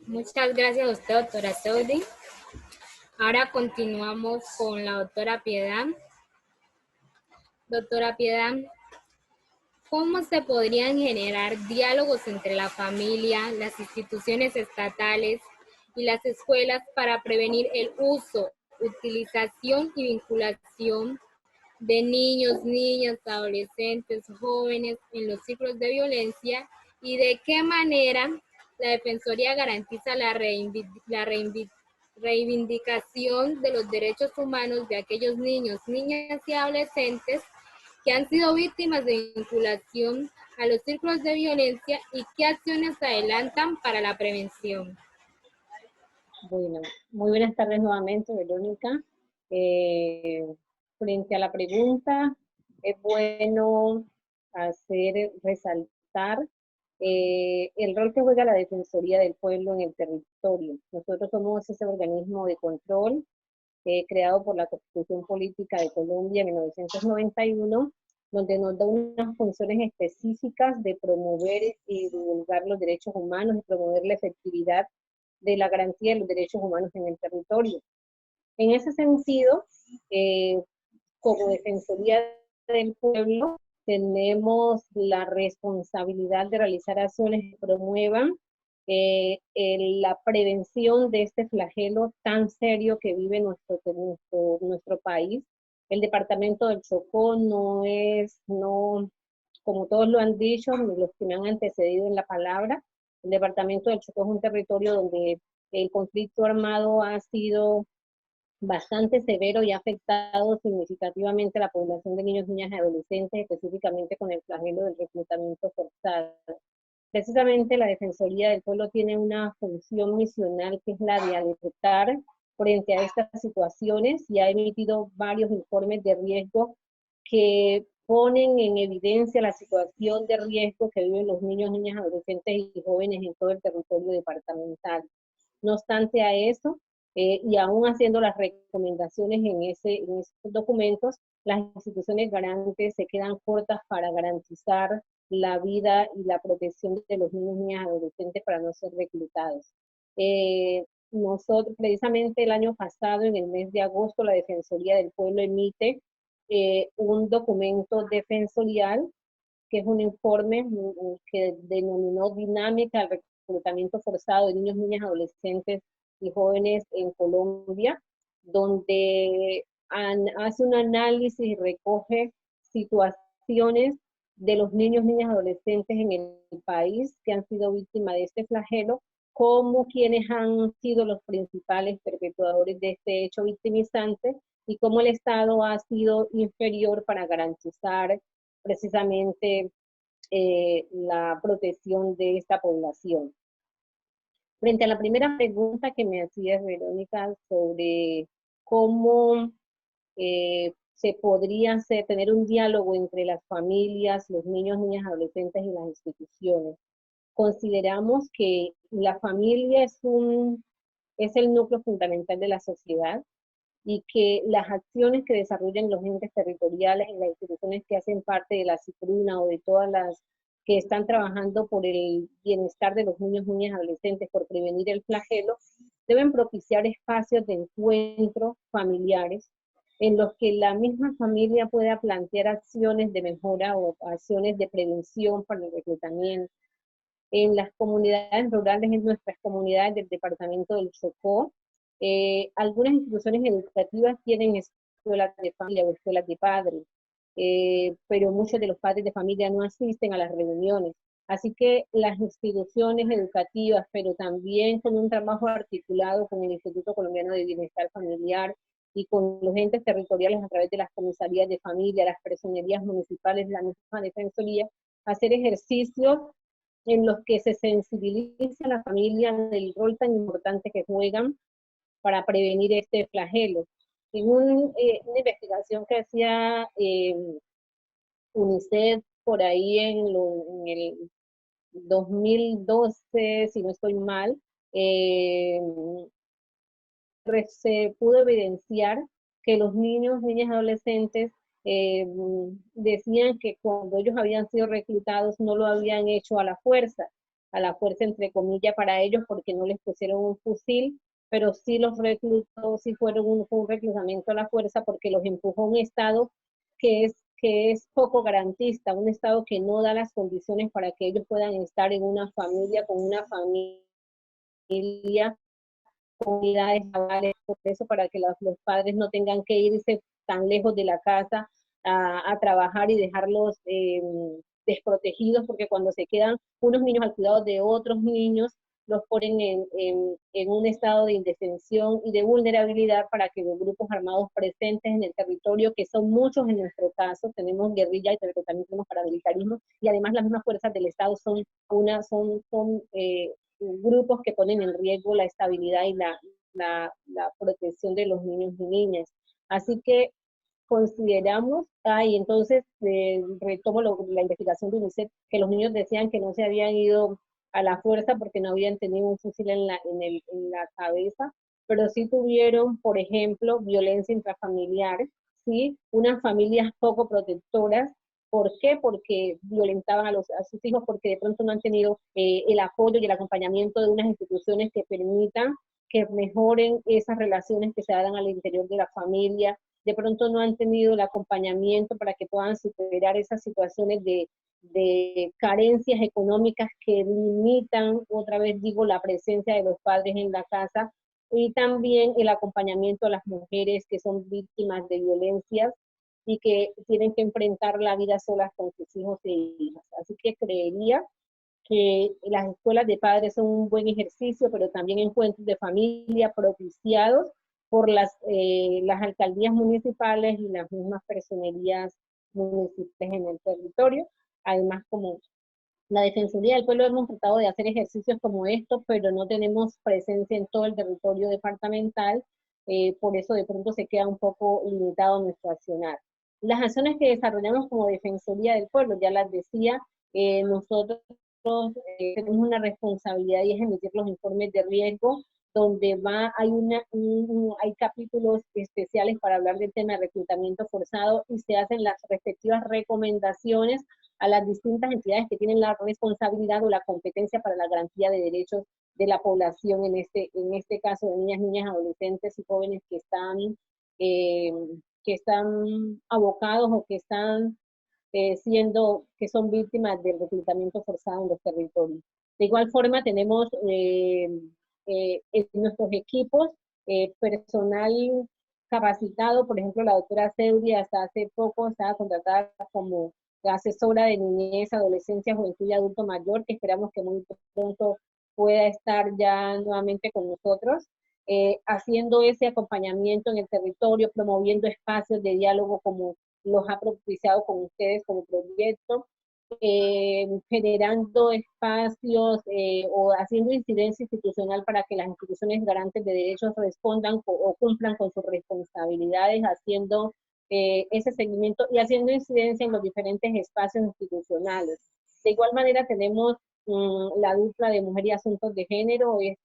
Muchas gracias a usted, doctora Saudi. Ahora continuamos con la doctora Piedad. Doctora Piedad, ¿cómo se podrían generar diálogos entre la familia, las instituciones estatales y las escuelas para prevenir el uso, utilización y vinculación de niños, niñas, adolescentes, jóvenes en los ciclos de violencia? ¿Y de qué manera la Defensoría garantiza la reivindicación de los derechos humanos de aquellos niños, niñas y adolescentes que han sido víctimas de vinculación a los círculos de violencia y qué acciones adelantan para la prevención? Bueno, muy buenas tardes nuevamente, Verónica. Frente a la pregunta, es bueno resaltar el rol que juega la Defensoría del Pueblo en el territorio. Nosotros somos ese organismo de control creado por la Constitución Política de Colombia en 1991, donde nos da unas funciones específicas de promover y divulgar los derechos humanos y promover la efectividad de la garantía de los derechos humanos en el territorio. En ese sentido, como Defensoría del Pueblo, tenemos la responsabilidad de realizar acciones que promuevan la prevención de este flagelo tan serio que vive nuestro país. El departamento del Chocó como todos lo han dicho, los que me han antecedido en la palabra, el departamento del Chocó es un territorio donde el conflicto armado ha sido bastante severo y ha afectado significativamente a la población de niños, niñas y adolescentes, específicamente con el flagelo del reclutamiento forzado. Precisamente la Defensoría del Pueblo tiene una función misional que es la de alertar frente a estas situaciones y ha emitido varios informes de riesgo que ponen en evidencia la situación de riesgo que viven los niños, niñas, adolescentes y jóvenes en todo el territorio departamental. No obstante a eso, y aún haciendo las recomendaciones en esos documentos, las instituciones garantes se quedan cortas para garantizar la vida y la protección de los niños, niñas y adolescentes para no ser reclutados. Nosotros, precisamente el año pasado, en el mes de agosto, la Defensoría del Pueblo emite un documento defensorial, que es un informe que denominó Dinámica al reclutamiento forzado de niños, niñas, adolescentes y jóvenes en Colombia, donde hace un análisis y recoge situaciones de los niños, niñas, adolescentes en el país que han sido víctimas de este flagelo, como quienes han sido los principales perpetuadores de este hecho victimizante y cómo el Estado ha sido inferior para garantizar precisamente la protección de esta población. Frente a la primera pregunta que me hacías, Verónica, sobre cómo se podría tener un diálogo entre las familias, los niños, niñas, adolescentes y las instituciones. Consideramos que la familia es un es el núcleo fundamental de la sociedad y que las acciones que desarrollan los entes territoriales y las instituciones que hacen parte de la CICRUNA o de todas las que están trabajando por el bienestar de los niños, niñas y adolescentes, por prevenir el flagelo, deben propiciar espacios de encuentro familiares en los que la misma familia pueda plantear acciones de mejora o acciones de prevención para el reclutamiento. En las comunidades rurales, en nuestras comunidades del departamento del Chocó, algunas instituciones educativas tienen escuelas de familia o escuelas de padres, pero muchos de los padres de familia no asisten a las reuniones. Así que las instituciones educativas, pero también con un trabajo articulado con el Instituto Colombiano de Bienestar Familiar y con los entes territoriales a través de las comisarías de familia, las personerías municipales, la misma defensoría, hacer ejercicios en los que se sensibiliza a la familia del rol tan importante que juegan para prevenir este flagelo. En una investigación que hacía UNICEF por ahí en el 2012, si no estoy mal, se pudo evidenciar que los niños, niñas y adolescentes decían que cuando ellos habían sido reclutados no lo habían hecho a la fuerza entre comillas para ellos porque no les pusieron un fusil, pero sí los reclutó, sí fue un reclutamiento a la fuerza porque los empujó a un estado que es poco garantista, un estado que no da las condiciones para que ellos puedan estar en una familia, con una familia, comunidades navales, por eso para que los padres no tengan que irse tan lejos de la casa a trabajar y dejarlos desprotegidos, porque cuando se quedan unos niños al cuidado de otros niños, los ponen en un estado de indefensión y de vulnerabilidad para que los grupos armados presentes en el territorio, que son muchos en nuestro caso, tenemos guerrilla, pero también tenemos paramilitarismo, y además las mismas fuerzas del Estado son grupos que ponen en riesgo la estabilidad y la protección de los niños y niñas. Así que consideramos, y entonces retomo la investigación de UNICEF, que los niños decían que no se habían ido a la fuerza porque no habían tenido un fusil en la cabeza, pero sí tuvieron, por ejemplo, violencia intrafamiliar, ¿sí? Unas familias poco protectoras. ¿Por qué? Porque violentaban a sus hijos, porque de pronto no han tenido el apoyo y el acompañamiento de unas instituciones que permitan que mejoren esas relaciones que se dan al interior de la familia. De pronto no han tenido el acompañamiento para que puedan superar esas situaciones de carencias económicas que limitan, otra vez digo, la presencia de los padres en la casa, y también el acompañamiento a las mujeres que son víctimas de violencias y que tienen que enfrentar la vida solas con sus hijos e hijas. Así que creería que las escuelas de padres son un buen ejercicio, pero también encuentros de familia propiciados por las alcaldías municipales y las mismas personerías municipales en el territorio. Además, como la Defensoría del Pueblo hemos tratado de hacer ejercicios como estos, pero no tenemos presencia en todo el territorio departamental, por eso de pronto se queda un poco limitado nuestro accionar. Las acciones que desarrollamos como Defensoría del Pueblo, ya las decía, nosotros tenemos una responsabilidad y es emitir los informes de riesgo, donde hay capítulos especiales para hablar del tema de reclutamiento forzado y se hacen las respectivas recomendaciones a las distintas entidades que tienen la responsabilidad o la competencia para la garantía de derechos de la población, en este caso de niñas, adolescentes y jóvenes que están abocados o que están que son víctimas del reclutamiento forzado en los territorios. De igual forma tenemos en nuestros equipos personal capacitado, por ejemplo la doctora Seuri hasta hace poco estaba contratada como asesora de niñez, adolescencia, juventud y adulto mayor, que esperamos que muy pronto pueda estar ya nuevamente con nosotros, haciendo ese acompañamiento en el territorio, promoviendo espacios de diálogo como los ha propiciado con ustedes como proyecto, generando espacios o haciendo incidencia institucional para que las instituciones garantes de derechos respondan o cumplan con sus responsabilidades, haciendo ese seguimiento y haciendo incidencia en los diferentes espacios institucionales. De igual manera tenemos la dupla de Mujer y Asuntos de Género, es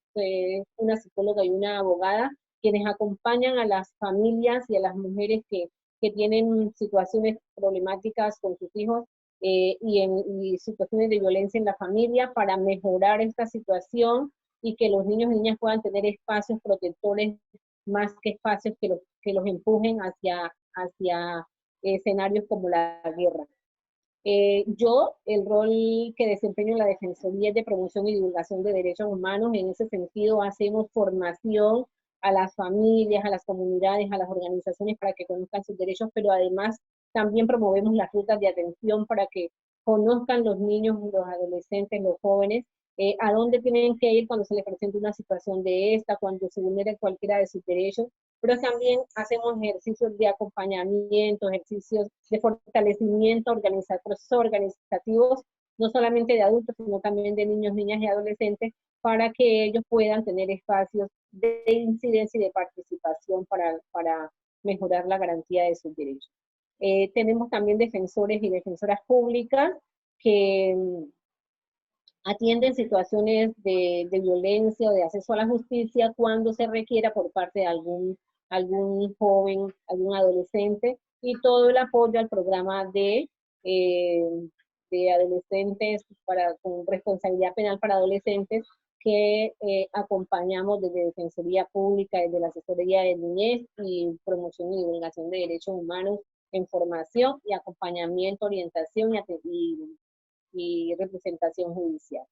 una psicóloga y una abogada, quienes acompañan a las familias y a las mujeres que tienen situaciones problemáticas con sus hijos y situaciones de violencia en la familia para mejorar esta situación y que los niños y niñas puedan tener espacios protectores más que espacios que los empujen hacia escenarios como la guerra. Yo, el rol que desempeño en la Defensoría es de promoción y divulgación de derechos humanos. En ese sentido, hacemos formación a las familias, a las comunidades, a las organizaciones para que conozcan sus derechos, pero además también promovemos las rutas de atención para que conozcan los niños, los adolescentes, los jóvenes, a dónde tienen que ir cuando se les presente una situación de esta, cuando se vulnere cualquiera de sus derechos, pero también hacemos ejercicios de acompañamiento, ejercicios de fortalecimiento, procesos organizativos, no solamente de adultos, sino también de niños, niñas y adolescentes, para que ellos puedan tener espacios de incidencia y de participación para mejorar la garantía de sus derechos. Tenemos también defensores y defensoras públicas que atienden situaciones de violencia o de acceso a la justicia cuando se requiera por parte de algún joven, algún adolescente, y todo el apoyo al programa de adolescentes con responsabilidad penal para adolescentes que acompañamos desde Defensoría Pública, desde la Asesoría de Niñez y Promoción y Divulgación de Derechos Humanos en formación y acompañamiento, orientación y representación judicial.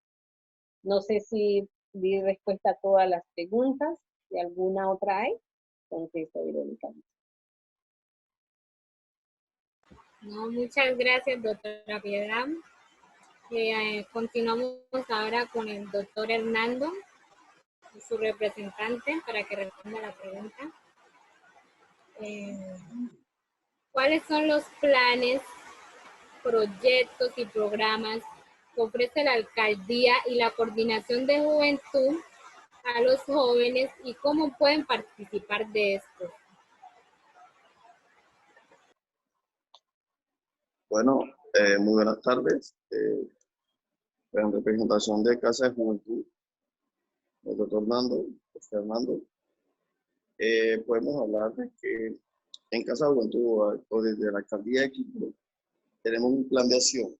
No sé si di respuesta a todas las preguntas. Si alguna otra hay, contesto, Verónica. No, muchas gracias, doctora Piedad. Continuamos ahora con el doctor Hernando, su representante, para que responda la pregunta. ¿Cuáles son los planes, proyectos y programas que ofrece la alcaldía y la coordinación de juventud a los jóvenes y cómo pueden participar de esto? Bueno, muy buenas tardes. En representación de Casa de Juventud, el doctor Fernando, podemos hablar de que en Casa de Juventud o desde la alcaldía de Quito tenemos un plan de acción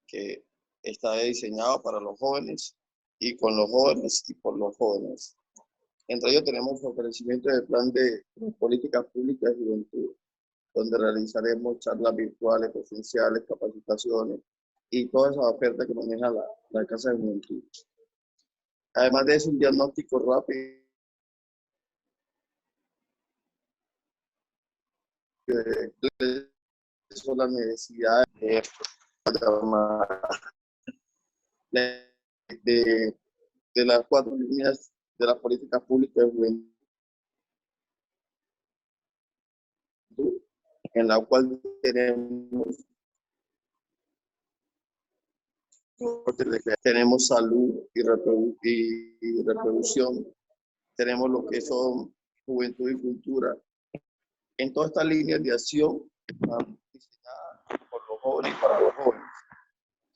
que está diseñado para los jóvenes y con los jóvenes y por los jóvenes. Entre ellos tenemos ofrecimiento del plan de políticas públicas de juventud, donde realizaremos charlas virtuales, presenciales, capacitaciones y todas esas ofertas que maneja la Casa de Juventud. Además de eso, un diagnóstico rápido de las necesidades de las 4 líneas de las políticas públicas de juventud, en la cual tenemos salud y reproducción, tenemos lo que son juventud y cultura. En todas estas líneas de acción diseñadas por los jóvenes y para los jóvenes.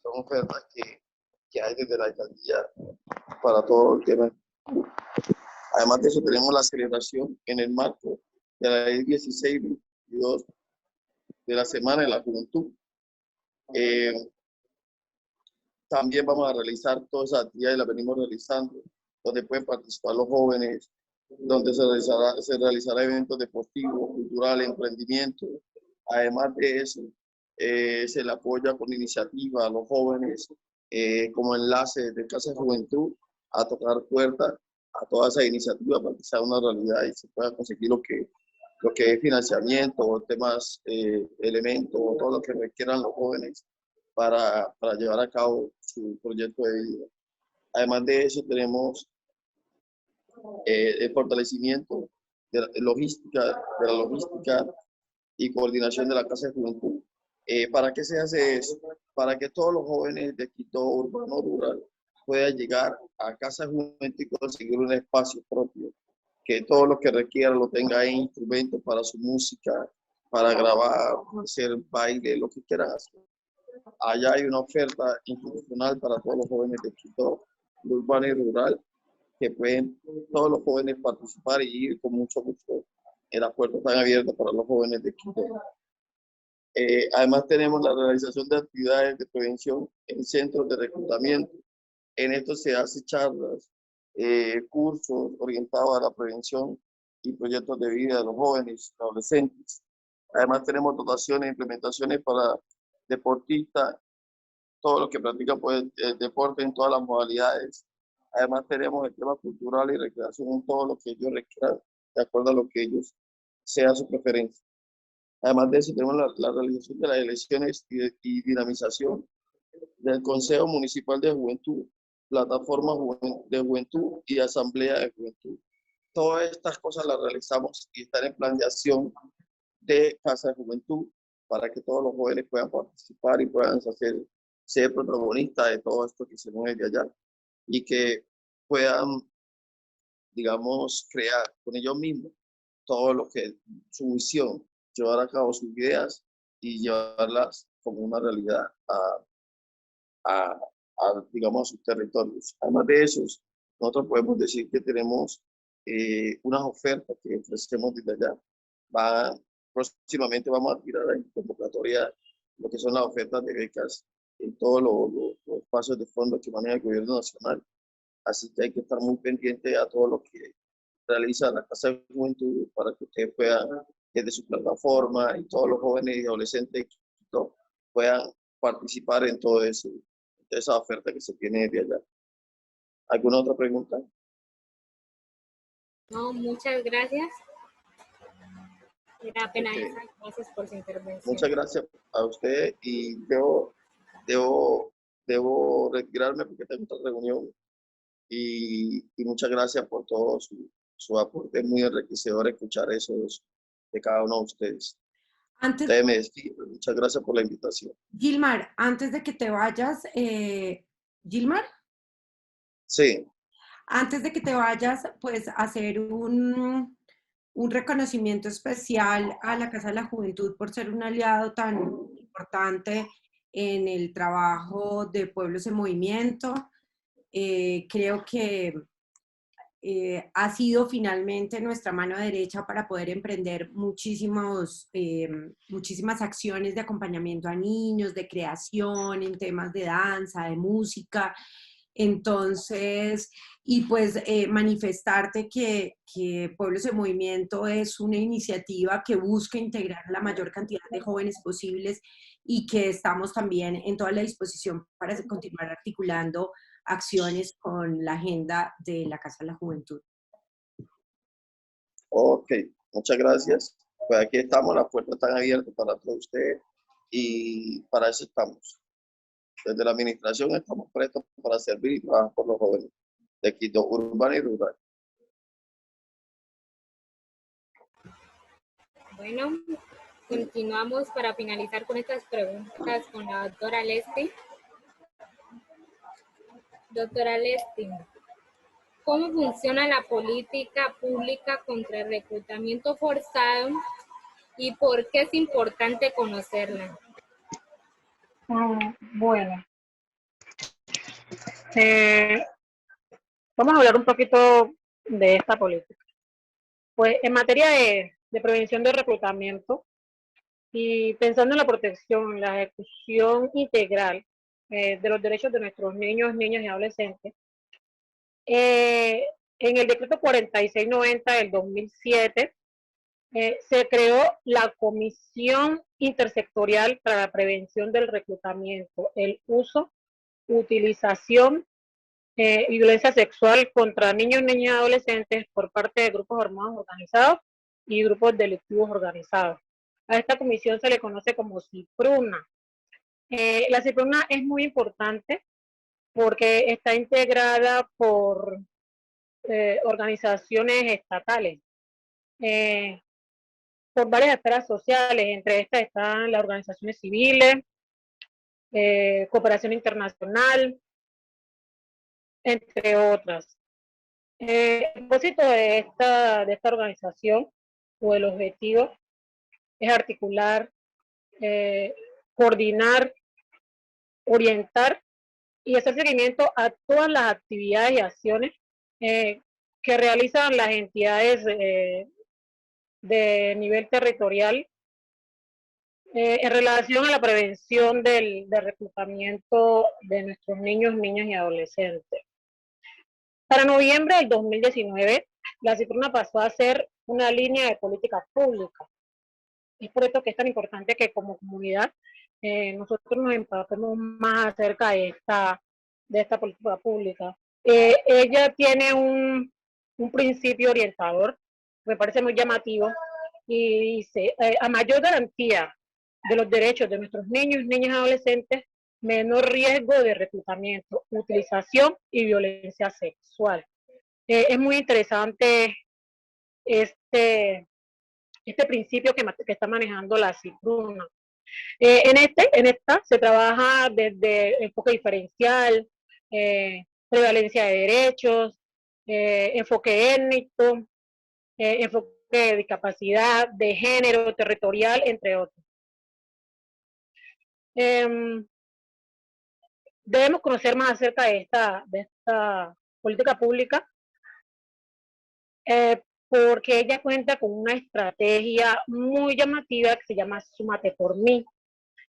Son ofertas que hay desde la alcaldía para todo el tema. Además de eso, tenemos la celebración en el marco de la ley 1622 de la Semana de la Juventud. También vamos a realizar todas esas actividades, las venimos realizando, donde pueden participar los jóvenes, donde se realizará eventos deportivos, culturales, emprendimiento. Además de eso, se le apoya con iniciativa a los jóvenes como enlace de Casa de Juventud a tocar puertas a toda esa iniciativa para que sea una realidad y se pueda conseguir lo que es financiamiento, temas, elementos, todo lo que requieran los jóvenes para llevar a cabo su proyecto de vida. Además de eso, tenemos el fortalecimiento de la logística y coordinación de la Casa de Juventud. ¿Para qué se hace eso? Para que todos los jóvenes de Quito urbano rural puedan llegar a Casa de Juventud y conseguir un espacio propio, que todo lo que requiera lo tenga en instrumentos para su música, para grabar, hacer baile, lo que quieran hacer. Allá hay una oferta institucional para todos los jóvenes de Quito, urbano y rural, que pueden todos los jóvenes participar y ir con mucho gusto. Las puertas están abiertas para los jóvenes de Quito. Además tenemos la realización de actividades de prevención en centros de reclutamiento. En esto se hacen charlas, cursos orientados a la prevención y proyectos de vida de los jóvenes y adolescentes. Además tenemos dotaciones e implementaciones para deportistas, todos los que practican pues, el deporte en todas las modalidades. Además tenemos el tema cultural y recreación en todo lo que ellos requieran, de acuerdo a lo que ellos sea su preferencia. Además de eso, tenemos la realización de las elecciones y dinamización del Consejo Municipal de Juventud, plataforma de juventud y asamblea de juventud. Todas estas cosas las realizamos y están en plan de acción de Casa de Juventud para que todos los jóvenes puedan participar y puedan ser protagonistas de todo esto que se mueve de allá y que puedan, digamos, crear con ellos mismos todo lo que su visión, llevar a cabo sus ideas y llevarlas como una realidad digamos, a sus territorios. Además de eso, nosotros podemos decir que tenemos unas ofertas que ofrecemos desde allá. Próximamente vamos a tirar en convocatoria lo que son las ofertas de becas en todos los espacios de fondos que maneja el gobierno nacional. Así que hay que estar muy pendiente a todo lo que realiza la Casa de Juventud para que ustedes puedan, desde su plataforma y todos los jóvenes y adolescentes puedan participar en todo eso, de esa oferta que se tiene de allá. ¿Alguna otra pregunta? No, muchas gracias. Era apenas esa. Gracias por su intervención. Muchas gracias a usted y debo retirarme porque tengo otra reunión y muchas gracias por todo su aporte. Es muy enriquecedor escuchar eso de cada uno de ustedes. Ustedes me despiden. Muchas gracias por la invitación. Gilmar, antes de que te vayas, Gilmar. Sí. Antes de que te vayas, pues hacer un reconocimiento especial a la Casa de la Juventud por ser un aliado tan importante en el trabajo de Pueblos en Movimiento. Creo que ha sido finalmente nuestra mano derecha para poder emprender muchísimas acciones de acompañamiento a niños, de creación, en temas de danza, de música. Entonces, y pues manifestarte que Pueblos en Movimiento es una iniciativa que busca integrar la mayor cantidad de jóvenes posibles y que estamos también en toda la disposición para continuar articulando acciones con la agenda de la Casa de la Juventud. Ok, muchas gracias. Pues aquí estamos, las puertas están abiertas para todos ustedes y para eso estamos. Desde la administración estamos prestos para servir y trabajar por los jóvenes de Quito, urbano y rural. Bueno, continuamos para finalizar con estas preguntas con la doctora Lesti. Doctora Lesti, ¿cómo funciona la política pública contra el reclutamiento forzado y por qué es importante conocerla? Bueno, vamos a hablar un poquito de esta política. Pues en materia de prevención de reclutamiento y pensando en la protección, la ejecución integral de los derechos de nuestros niños, niñas y adolescentes, en el decreto 4690 del 2007 se creó la Comisión Intersectorial para la Prevención del Reclutamiento, el uso, utilización y violencia sexual contra niños, niñas y adolescentes por parte de grupos armados organizados y grupos delictivos organizados. A esta comisión se le conoce como CIPRUNA. La CIPRUNA es muy importante porque está integrada por organizaciones estatales, por varias esferas sociales. Entre estas están las organizaciones civiles, cooperación internacional, entre otras. El propósito de esta organización o el objetivo es articular, coordinar orientar y hacer seguimiento a todas las actividades y acciones que realizan las entidades de nivel territorial en relación a la prevención del reclutamiento de nuestros niños, niñas y adolescentes. Para noviembre del 2019, la CIPRUNA pasó a ser una línea de política pública. Es por esto que es tan importante que como comunidad nosotros nos empapemos más acerca de esta política pública. Ella tiene un principio orientador, me parece muy llamativo, y dice, a mayor garantía de los derechos de nuestros niños, niñas y adolescentes, menor riesgo de reclutamiento, utilización y violencia sexual. Es muy interesante este principio que está manejando la CIPRUNA. En esta se trabaja desde enfoque diferencial, prevalencia de derechos, enfoque étnico, enfoque de discapacidad, de género, territorial, entre otros. Debemos conocer más acerca de esta política pública porque ella cuenta con una estrategia muy llamativa que se llama Súmate por mí.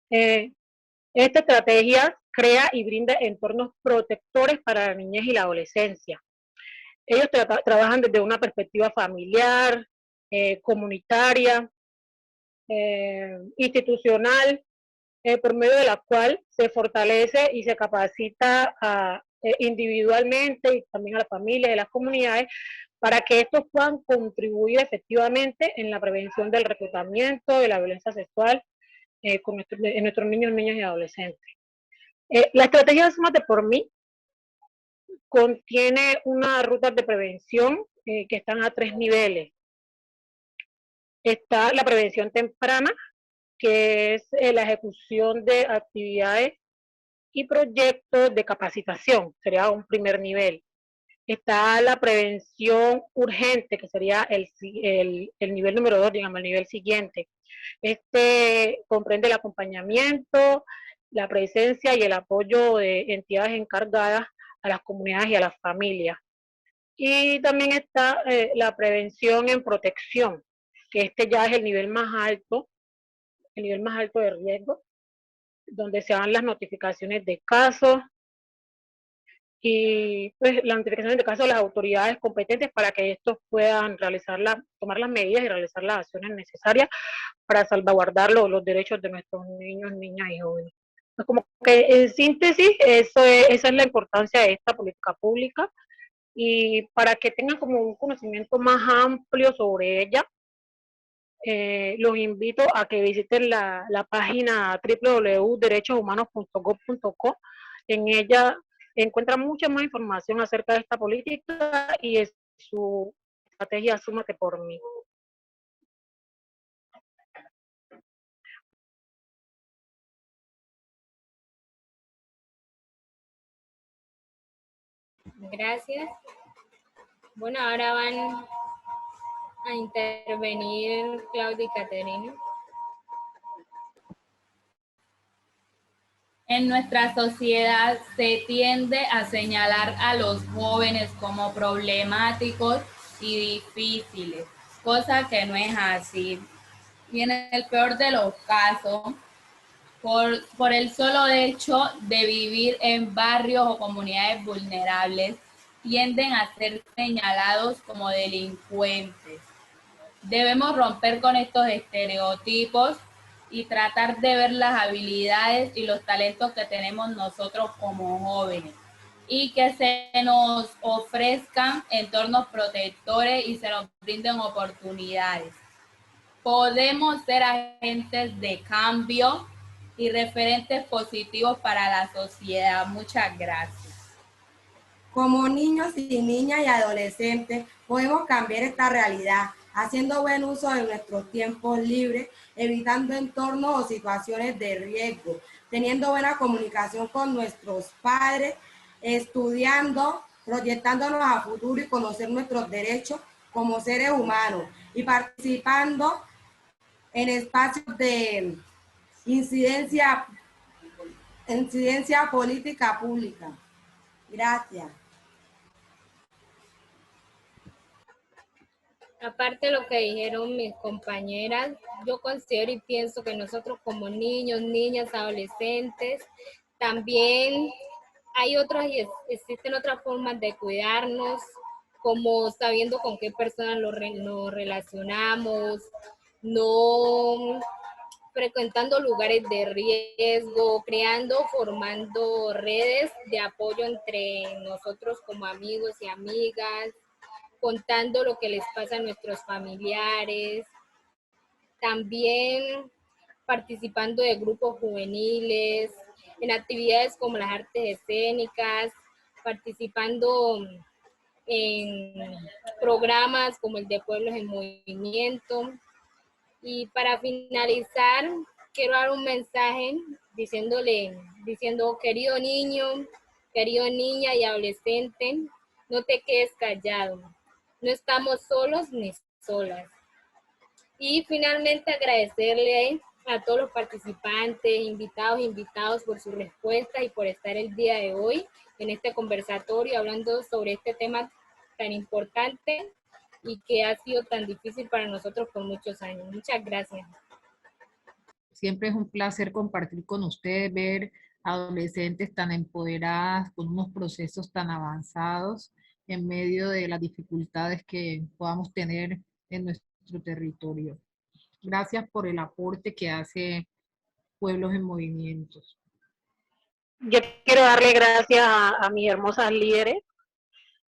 Esta estrategia crea y brinda entornos protectores para la niñez y la adolescencia. Ellos trabajan desde una perspectiva familiar, comunitaria, institucional, por medio de la cual se fortalece y se capacita individualmente y también a la familia y a las comunidades para que estos puedan contribuir efectivamente en la prevención del reclutamiento, de la violencia sexual en nuestros niños, niñas y adolescentes. La estrategia de Súmate por mí contiene unas rutas de prevención que están a 3 niveles. Está la prevención temprana, que es la ejecución de actividades y proyectos de capacitación, sería un primer nivel. Está la prevención urgente, que sería el nivel número 2, digamos, el nivel siguiente. Este comprende el acompañamiento, la presencia y el apoyo de entidades encargadas a las comunidades y a las familias. Y también está la prevención en protección, que este ya es el nivel más alto de riesgo, donde se dan las notificaciones de casos y pues las notificaciones de casos a las autoridades competentes para que estos puedan tomar las medidas y realizar las acciones necesarias para salvaguardar los derechos de nuestros niños, niñas y jóvenes. Pues como que en síntesis, esa es la importancia de esta política pública, y para que tengan como un conocimiento más amplio sobre ella, los invito a que visiten la página www.derechoshumanos.gov.co. En ella encuentran mucha más información acerca de esta política y de su estrategia Súmate por mí. Gracias. Bueno, ahora van a intervenir Claudia y Caterina. En nuestra sociedad se tiende a señalar a los jóvenes como problemáticos y difíciles, cosa que no es así. Y en el peor de los casos, por el solo hecho de vivir en barrios o comunidades vulnerables, tienden a ser señalados como delincuentes. Debemos romper con estos estereotipos y tratar de ver las habilidades y los talentos que tenemos nosotros como jóvenes, y que se nos ofrezcan entornos protectores y se nos brinden oportunidades. Podemos ser agentes de cambio y referentes positivos para la sociedad. Muchas gracias. Como niños y niñas y adolescentes podemos cambiar esta realidad haciendo buen uso de nuestros tiempos libres, evitando entornos o situaciones de riesgo, teniendo buena comunicación con nuestros padres, estudiando, proyectándonos a futuro y conocer nuestros derechos como seres humanos y participando en espacios de incidencia en ciencia política pública. Gracias. Aparte de lo que dijeron mis compañeras, yo considero y pienso que nosotros como niños, niñas, adolescentes, también existen otras formas de cuidarnos, como sabiendo con qué personas nos relacionamos, no frecuentando lugares de riesgo, formando redes de apoyo entre nosotros como amigos y amigas, contando lo que les pasa a nuestros familiares, también participando de grupos juveniles, en actividades como las artes escénicas, participando en programas como el de Pueblos en Movimiento. Y para finalizar, quiero dar un mensaje diciendo, querido niño, querido niña y adolescente, no te quedes callado. No estamos solos ni solas. Y finalmente agradecerle a todos los participantes, invitados por su respuesta y por estar el día de hoy en este conversatorio hablando sobre este tema tan importante y que ha sido tan difícil para nosotros por muchos años. Muchas gracias. Siempre es un placer compartir con ustedes, ver adolescentes tan empoderadas, con unos procesos tan avanzados en medio de las dificultades que podamos tener en nuestro territorio. Gracias por el aporte que hace Pueblos en Movimientos. Yo quiero darle gracias a mis hermosas líderes.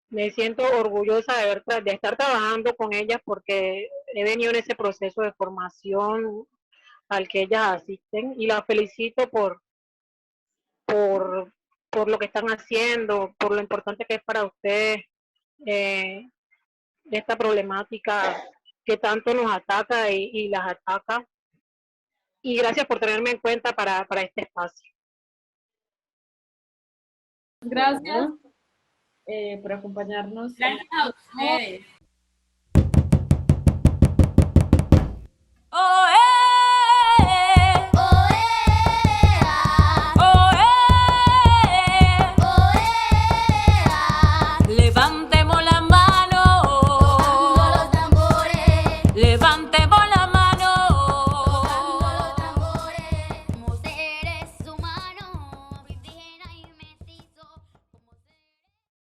Me siento orgullosa de estar trabajando con ellas porque he venido en ese proceso de formación al que ellas asisten y las felicito por lo que están haciendo, por lo importante que es para ustedes esta problemática que tanto nos ataca y las ataca. Y gracias por tenerme en cuenta para este espacio. Gracias. Por acompañarnos. Gracias a ustedes.